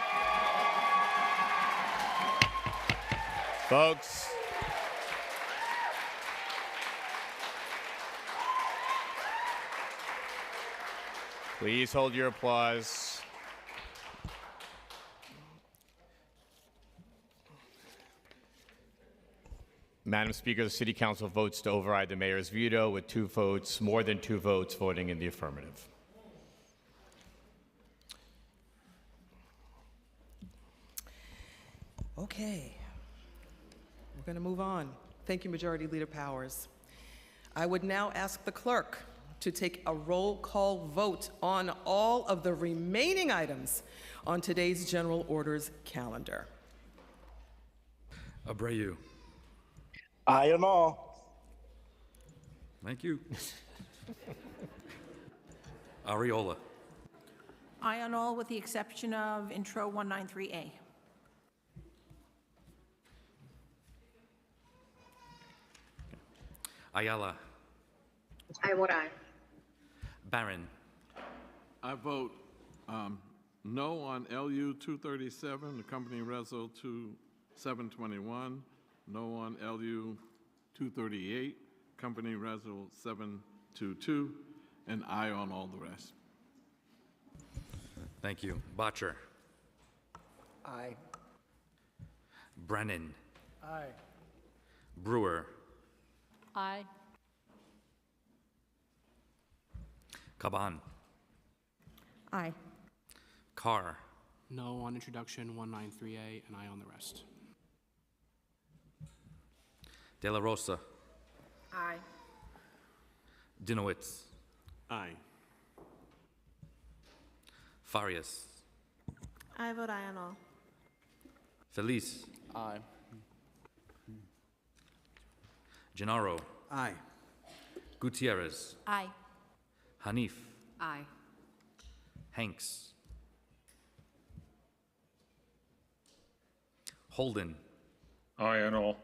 Folks. Please hold your applause. Madam Speaker, the City Council votes to override the mayor's veto with 2 votes, more than 2 votes voting in the affirmative. Okay, we're going to move on. Thank you, Majority Leader Powers. I would now ask the clerk to take a roll call vote on all of the remaining items on today's general orders calendar. Abreu. Aye on all. Thank you. Ariola. Aye on all with the exception of Intro 193A. Ayala. I vote aye. Barron. I vote no on LU 237, the company Reso 2721. No on LU 238, company Reso 722, and aye on all the rest. Thank you. Botcher. Aye. Brennan. Aye. Brewer. Aye. Caban. Aye. Carr. No on introduction 193A and aye on the rest. De La Rosa. Aye. Dinowitz. Aye. Farias. I vote aye on all. Feliz. Aye. Gennaro. Aye. Gutierrez. Aye. Hanif. Aye. Hanks. Holden. Aye on all.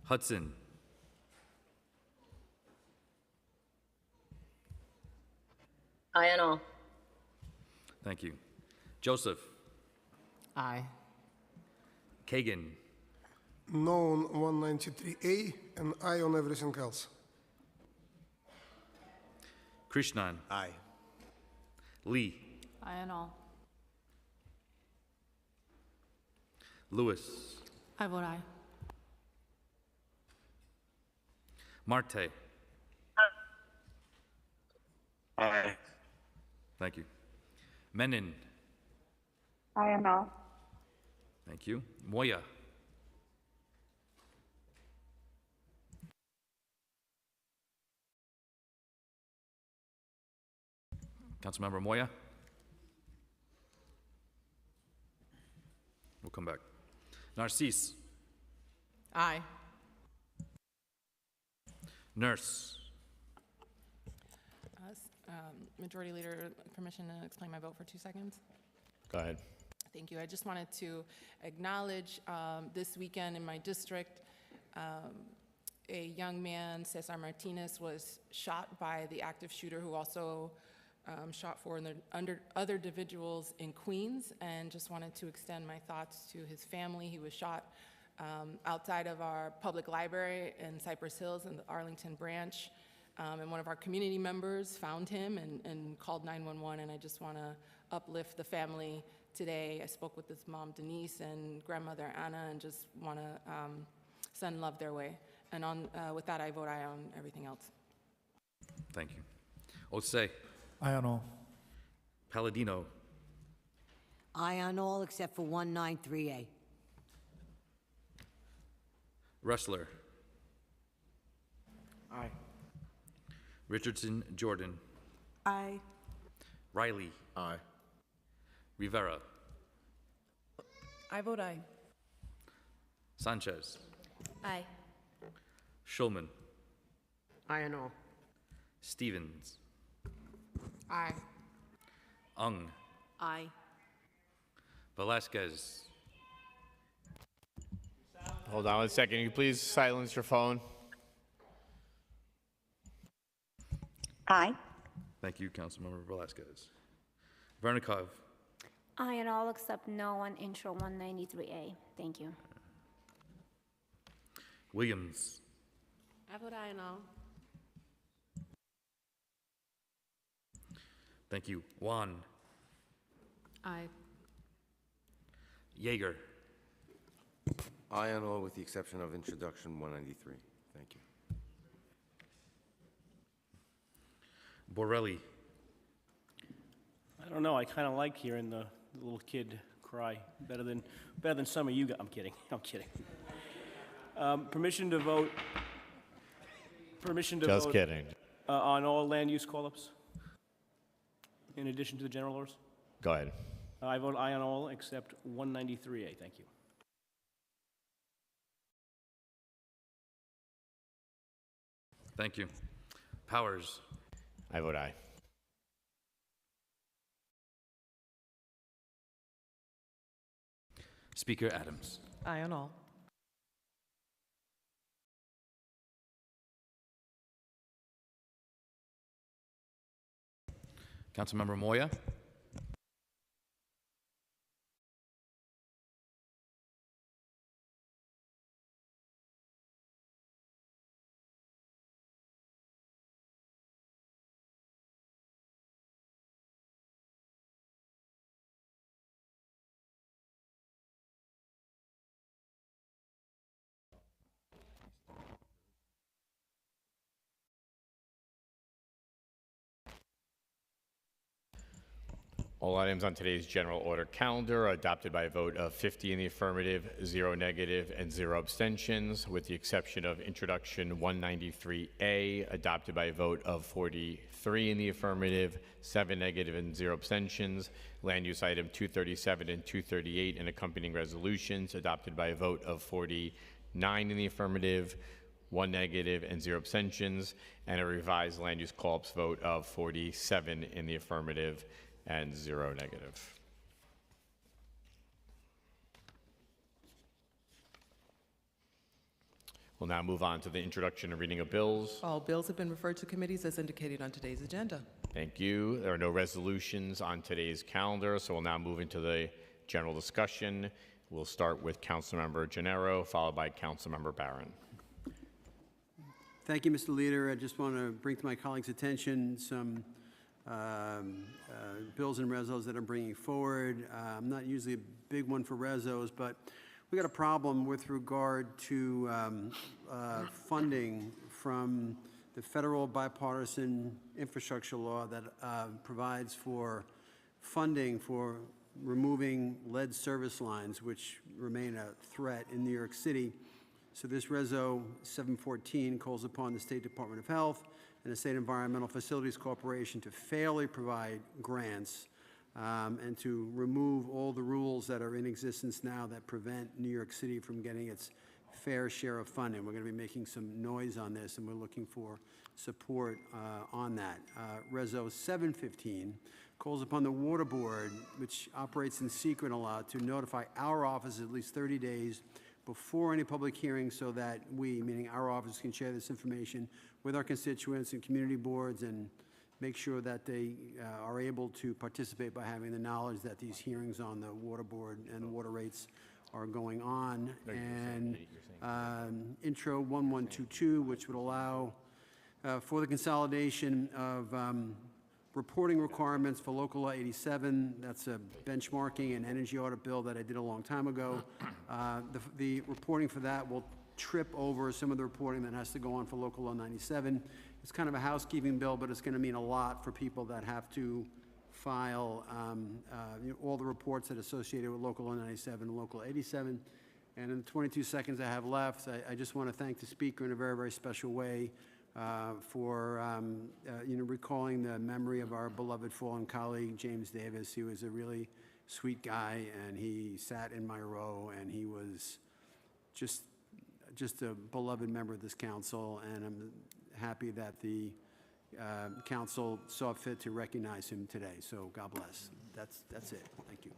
Hudson. Aye on all. Thank you. Joseph. Aye. Kagan. No on 193A and aye on everything else. Krishnan. Aye. Lee. Aye on all. Lewis. I vote aye. Marte. Aye. Thank you. Menon. Aye on all. Thank you. Moya. Councilmember Moya. We'll come back. Narcisse. Aye. Nurse. Majority Leader, permission to explain my vote for 2 seconds? Go ahead. Thank you. I just wanted to acknowledge this weekend in my district, a young man, Cesar Martinez, was shot by the active shooter who also shot 4 other individuals in Queens, and just wanted to extend my thoughts to his family. He was shot outside of our public library in Cypress Hills in the Arlington branch. And one of our community members found him and called 911, and I just want to uplift the family today. I spoke with his mom, Denise, and grandmother, Anna, and just want to send love their way. And with that, I vote aye on everything else. Thank you. Osei. Aye on all. Palladino. Aye on all except for 193A. Ressler. Aye. Richardson Jordan. Aye. Riley. Aye. Rivera. I vote aye. Sanchez. Aye. Schulman. Aye on all. Stevens. Aye. Ung. Aye. Velasquez. Hold on 1 second. Can you please silence your phone? Aye. Thank you, Councilmember Velasquez. Vernikov. Aye on all except no on intro 193A. Thank you. Williams. I vote aye on all. Thank you. Juan. Aye. Yeager. Aye on all with the exception of introduction 193. Thank you. Borelli. I don't know. I kind of like hearing the little kid cry better than some of you guys. I'm kidding. I'm kidding. Permission to vote. Permission to Just vote. kidding. On all land use call-ups. In addition to the general orders. Go ahead. I vote aye on all except 193A. Thank you. Thank you. Powers. I vote aye. Speaker Adams. Aye on all. Councilmember Moya. All items on today's general order calendar are adopted by a vote of 50 in the affirmative, 0 negative, and 0 abstentions, with the exception of introduction 193A, adopted by a vote of 43 in the affirmative, 7 negative, and 0 abstentions. Land use item 237 and 238 and accompanying resolutions, adopted by a vote of 49 in the affirmative, 1 negative, and 0 abstentions, and a revised land use call-ups vote of 47 in the affirmative and 0 negative. We'll now move on to the introduction and reading of bills. All bills have been referred to committees as indicated on today's agenda. Thank you. There are no resolutions on today's calendar, so we'll now move into the general discussion. We'll start with Councilmember Gennaro, followed by Councilmember Barron. Thank you, Mr. Leader. I just want to bring to my colleagues' attention some bills and resos that I'm bringing forward. I'm not usually a big one for resos, but we got a problem with regard to funding from the federal bipartisan infrastructure law that provides for funding for removing lead service lines, which remain a threat in New York City. So this Reso 714 calls upon the State Department of Health and the State Environmental Facilities Corporation to fairly provide grants and to remove all the rules that are in existence now that prevent New York City from getting its fair share of funding. We're going to be making some noise on this, and we're looking for support on that. Reso 715 calls upon the Water Board, which operates in secret a lot, to notify our office at least 30 days before any public hearing so that we, meaning our office, can share this information with our constituents and community boards and make sure that they are able to participate by having the knowledge that these hearings on the water board and water rates are going on. And intro 1122, which would allow for the consolidation of reporting requirements for local law 87. That's a benchmarking and energy audit bill that I did a long time ago. The reporting for that will trip over some of the reporting that has to go on for local law 97. It's kind of a housekeeping bill, but it's going to mean a lot for people that have to file all the reports that are associated with local law 97 and local 87. And in the 22 seconds I have left, I just want to thank the speaker in a very, very special way for recalling the memory of our beloved fallen colleague, James Davis. He was a really sweet guy, and he sat in my row, and he was just a beloved member of this council, and I'm happy that the council saw fit to recognize him today. So God bless. That's it. Thank you.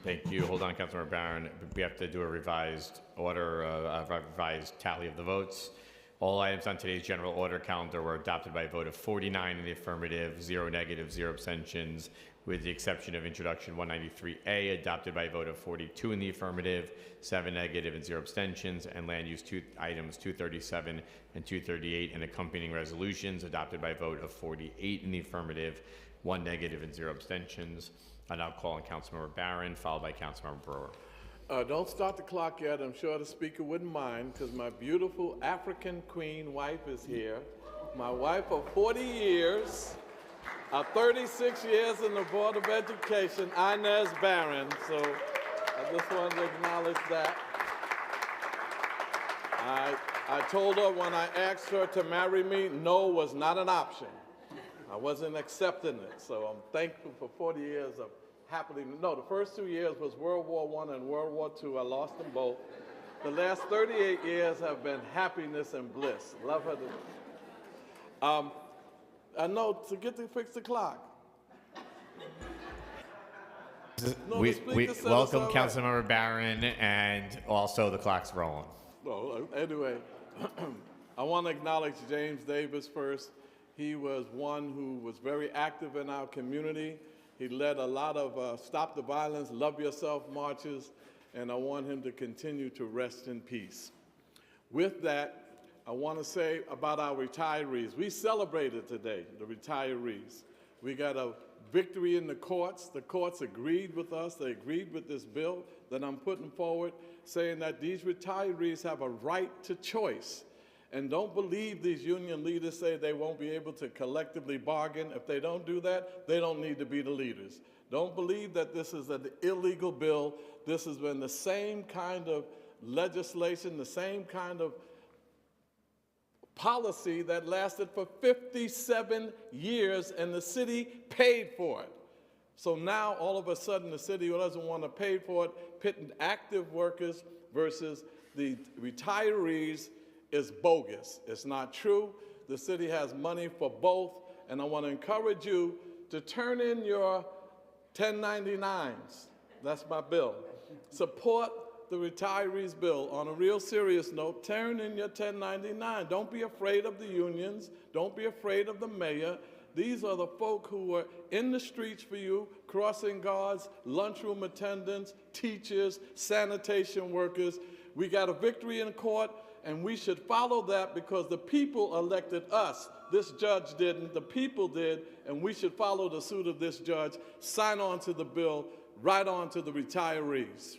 Thank you. Hold on, Councilmember Barron. We have to do a revised order, a revised tally of the votes. All items on today's general order calendar were adopted by a vote of 49 in the affirmative, 0 negative, 0 abstentions, with the exception of Introduction 193A, adopted by a vote of 42 in the affirmative, 7 negative, and 0 abstentions, and land use items 237 and 238 and accompanying resolutions, adopted by a vote of 48 in the affirmative, 1 negative, and 0 abstentions. I now call on Councilmember Barron, followed by Councilmember Brewer. Don't start the clock yet. I'm sure the speaker wouldn't mind, because my beautiful African queen wife is here. My wife of 40 years, 36 years in the Board of Education, Inez Barron. So I just wanted to acknowledge that. I told her when I asked her to marry me, no was not an option. I wasn't accepting it. So I'm thankful for 40 years of happily, no, the first 2 years was World War I and World War II. I lost them both. The last 38 years have been happiness and bliss. Love her to I know to get to fix the clock. No, We the speaker said welcome it's all right. Councilmember Barron, and also the clock's rolling. Well, anyway, I want to acknowledge James Davis first. He was one who was very active in our community. He led a lot of Stop the Violence, Love Yourself marches, and I want him to continue to rest in peace. With that, I want to say about our retirees. We celebrated today, the retirees. We got a victory in the courts. The courts agreed with us. They agreed with this bill that I'm putting forward, saying that these retirees have a right to choice. And don't believe these union leaders say they won't be able to collectively bargain. If they don't do that, they don't need to be the leaders. Don't believe that this is an illegal bill. This has been the same kind of legislation, the same kind of policy that lasted for 57 years, and the city paid for it. So now, all of a sudden, the city doesn't want to pay for it, pitting active workers versus the retirees is bogus. It's not true. The city has money for both, and I want to encourage you to turn in your 1099s. That's my bill. Support the retirees bill. On a real serious note, turn in your 1099. Don't be afraid of the unions. Don't be afraid of the mayor. These are the folk who are in the streets for you, crossing guards, lunchroom attendants, teachers, sanitation workers. We got a victory in court, and we should follow that because the people elected us. This judge didn't, the people did, and we should follow the suit of this judge, sign on to the bill, right on to the retirees.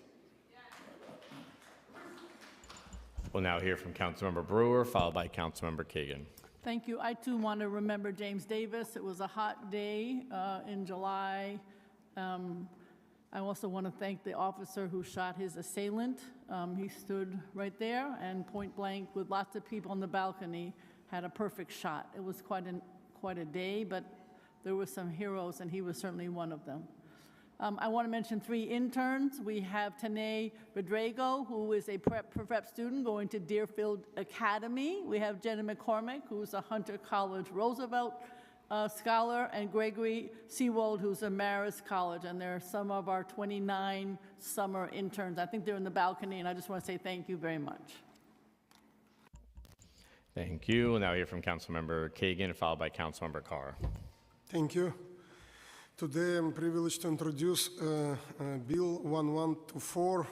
We'll now hear from Councilmember Brewer, followed by Councilmember Kagan. Thank you. I too want to remember James Davis. It was a hot day in July. I also want to thank the officer who shot his assailant. He stood right there and point blank with lots of people on the balcony, had a perfect shot. It was quite a day, but there were some heroes, and he was certainly one of them. I want to mention 3 interns. We have Tanae Rodrigo, who is a prep student going to Deerfield Academy. We have Jenna McCormick, who's a Hunter College Roosevelt scholar, and Gregory Seawold, who's a Marist College, and they're some of our 29 summer interns. I think they're in the balcony, and I just want to say thank you very much. Thank you. We'll now hear from Councilmember Kagan, followed by Councilmember Carr. Thank you. Today I'm privileged to introduce Bill 1124,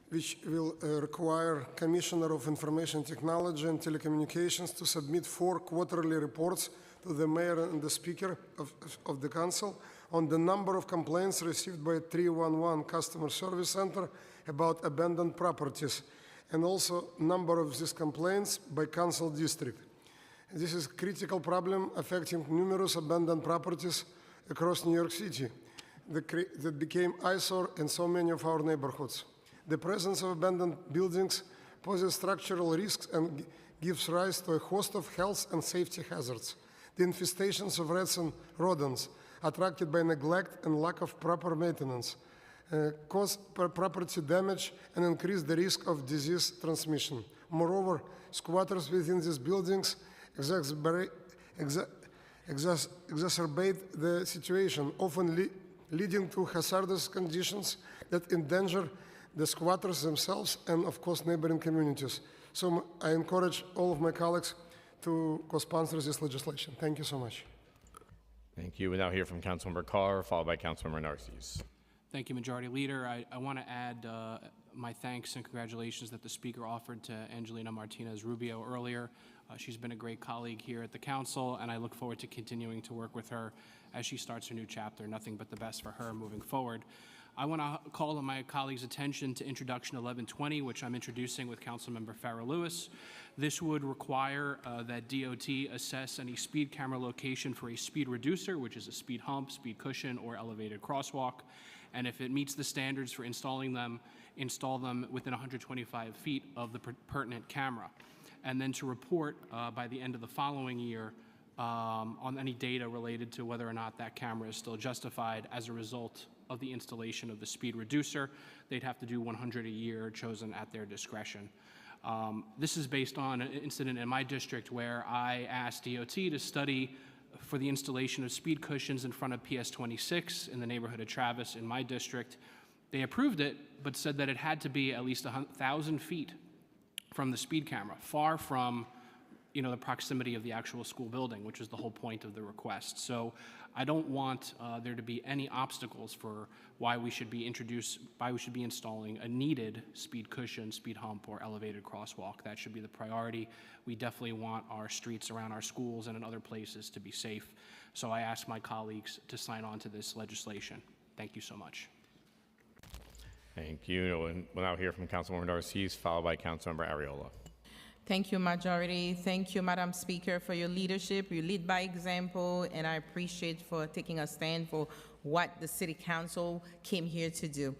which will require Commissioner of Information Technology and Telecommunications to submit 4 quarterly reports to the mayor and the speaker of the council on the number of complaints received by 311 Customer Service Center about abandoned properties, and also number of these complaints by council district. This is a critical problem affecting numerous abandoned properties across New York City that became eyesore in so many of our neighborhoods. The presence of abandoned buildings poses structural risks and gives rise to a host of health and safety hazards. The infestations of rats and rodents attracted by neglect and lack of proper maintenance cause property damage and increase the risk of disease transmission. Moreover, squatters within these buildings exacerbate the situation, often leading to hazardous conditions that endanger the squatters themselves and, of course, neighboring communities. So I encourage all of my colleagues to co-sponsor this legislation. Thank you so much. Thank you. We now hear from Councilmember Carr, followed by Councilmember Narcisse. Thank you, Majority Leader. I want to add my thanks and congratulations that the Speaker offered to Angelina Martinez-Rubio earlier. She's been a great colleague here at the Council, and I look forward to continuing to work with her as she starts her new chapter. Nothing but the best for her moving forward. I want to call my colleagues' attention to Introduction 1120, which I'm introducing with Councilmember Farrah Lewis. This would require that DOT assess any speed camera location for a speed reducer, which is a speed hump, speed cushion, or elevated crosswalk. And if it meets the standards for installing them, install them within 125 feet of the pertinent camera. And then to report by the end of the following year on any data related to whether or not that camera is still justified as a result of the installation of the speed reducer. They'd have to do 100 a year, chosen at their discretion. This is based on an incident in my district where I asked DOT to study for the installation of speed cushions in front of PS 26 in the neighborhood of Travis in my district. They approved it, but said that it had to be at least 1,000 feet from the speed camera, far from the proximity of the actual school building, which is the whole point of the request. So I don't want there to be any obstacles for why we should be installing a needed speed cushion, speed hump, or elevated crosswalk. That should be the priority. We definitely want our streets around our schools and in other places to be safe. So I ask my colleagues to sign on to this legislation. Thank you so much. Thank you. And we'll now hear from Councilmember Narcisse, followed by Councilmember Ariola. Thank you, Majority. Thank you, Madam Speaker, for your leadership. You lead by example, and I appreciate for taking a stand for what the City Council came here to do.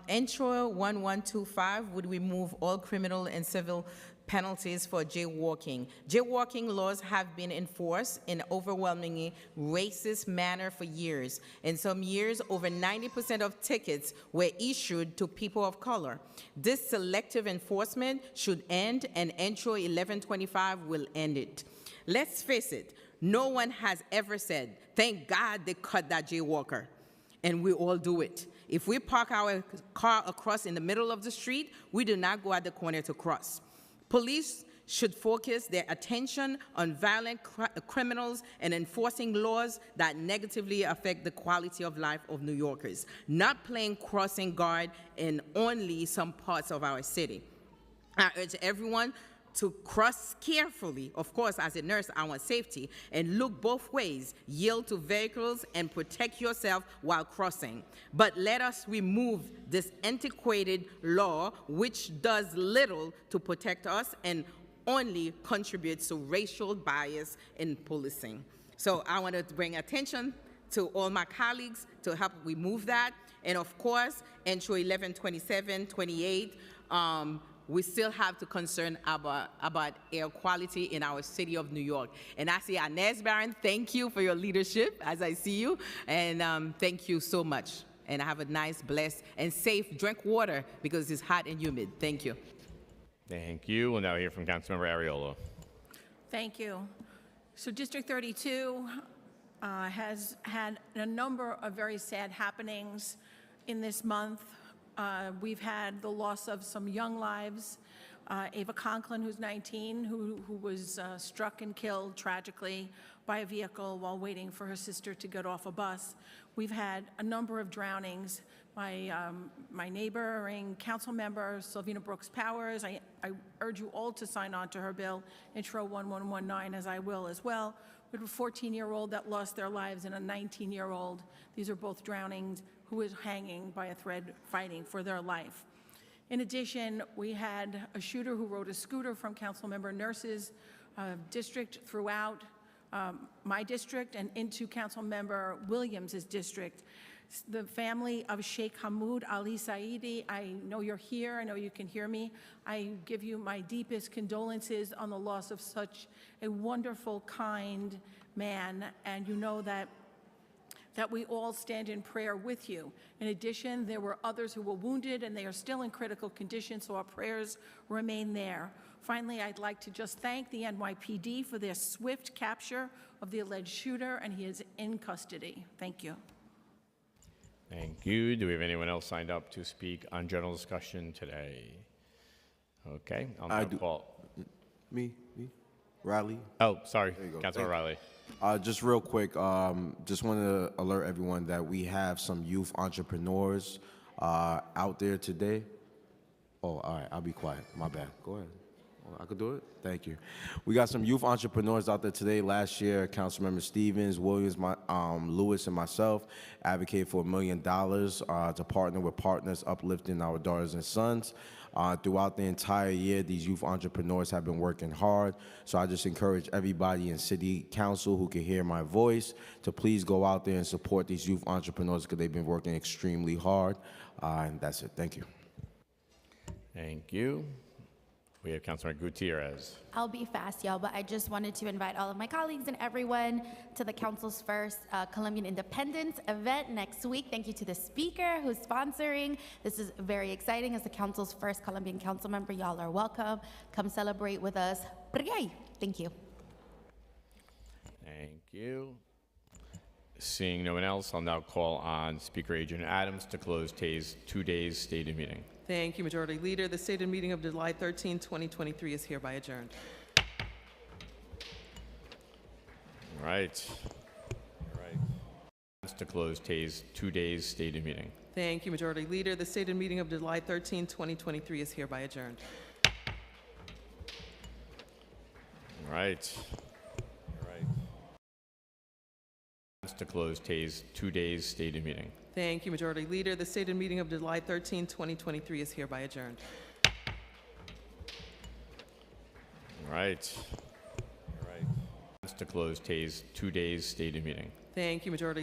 Intro 1125 would remove all criminal and civil penalties for jaywalking. Jaywalking laws have been enforced in overwhelmingly racist manner for years. In some years, over 90% of tickets were issued to people of color. This selective enforcement should end, and Intro 1125 will end it. Let's face it, no one has ever said, thank God they cut that jaywalker, and we all do it. If we park our car across in the middle of the street, we do not go at the corner to cross. Police should focus their attention on violent criminals and enforcing laws that negatively affect the quality of life of New Yorkers, not playing crossing guard in only some parts of our city. I urge everyone to cross carefully. Of course, as a nurse, I want safety, and look both ways, yield to vehicles, and protect yourself while crossing. But let us remove this antiquated law, which does little to protect us and only contributes to racial bias in policing. So I want to bring attention to all my colleagues to help remove that. And of course, Intro 1127, 28, we still have to concern about air quality in our city of New York. And I say, Inez Barron, thank you for your leadership as I see you, and thank you so much. And have a nice, blessed, and safe drink water because it's hot and humid. Thank you. Thank you. We'll now hear from Councilmember Ariola. Thank you. So District 32 has had a number of very sad happenings in this month. We've had the loss of some young lives. Ava Conklin, who's 19, who was struck and killed tragically by a vehicle while waiting for her sister to get off a bus. We've had a number of drownings. My neighboring council member, Sylvina Brooks Powers, I urge you all to sign on to her bill, Intro 1119, as I will as well, We have a 14-year-old that lost their lives and a 19-year-old. These are both drownings who is hanging by a thread fighting for their life. In addition, we had a shooter who rode a scooter from Councilmember Nurse's district throughout my district and into Councilmember Williams' district. The family of Sheikh Hamoud Ali Saidi, I know you're here, I know you can hear me. I give you my deepest condolences on the loss of such a wonderful, kind man, and you know that we all stand in prayer with you. In addition, there were others who were wounded and they are still in critical condition, so our prayers remain there. Finally, I'd like to just thank the NYPD for their swift capture of the alleged shooter, and he is in custody. Thank you. Thank you. Do we have anyone else signed up to speak on general discussion today? Okay, I'll now call. Me? Riley? Oh, sorry, There you go. Councilor Riley. Just real quick, just want to alert everyone that we have some youth entrepreneurs out there today. Oh, all right, I'll be quiet. My bad. Go ahead. Oh, I could do it? Thank you. We got some youth entrepreneurs out there today. Last year, Councilmember Stevens, Williams, Lewis, and myself advocated for $1 million to partner with partners uplifting our daughters and sons. Throughout the entire year, these youth entrepreneurs have been working hard. So I just encourage everybody in City Council who can hear my voice to please go out there and support these youth entrepreneurs because they've been working extremely hard. And that's it. Thank you. Thank you. We have Councilor Gutierrez. I'll be fast, y'all, but I just wanted to invite all of my colleagues and everyone to the council's first Colombian Independence event next week. Thank you to the speaker who's sponsoring. This is very exciting. As the council's first Colombian council member, y'all are welcome. Come celebrate with us. Thank you. Thank you. Seeing no one else, I'll now call on Speaker Adrian Adams to close today's stated meeting. Thank you, Majority Leader. The stated meeting of July 13, 2023 is hereby adjourned. All right. To close today's stated meeting. Thank you, Majority Leader. The stated meeting of July 13, 2023 is hereby adjourned. All right. To close today's stated meeting. Thank you, Majority Leader. The stated meeting of July 13, 2023 is hereby adjourned. All right. To close today's stated meeting. Thank you, Majority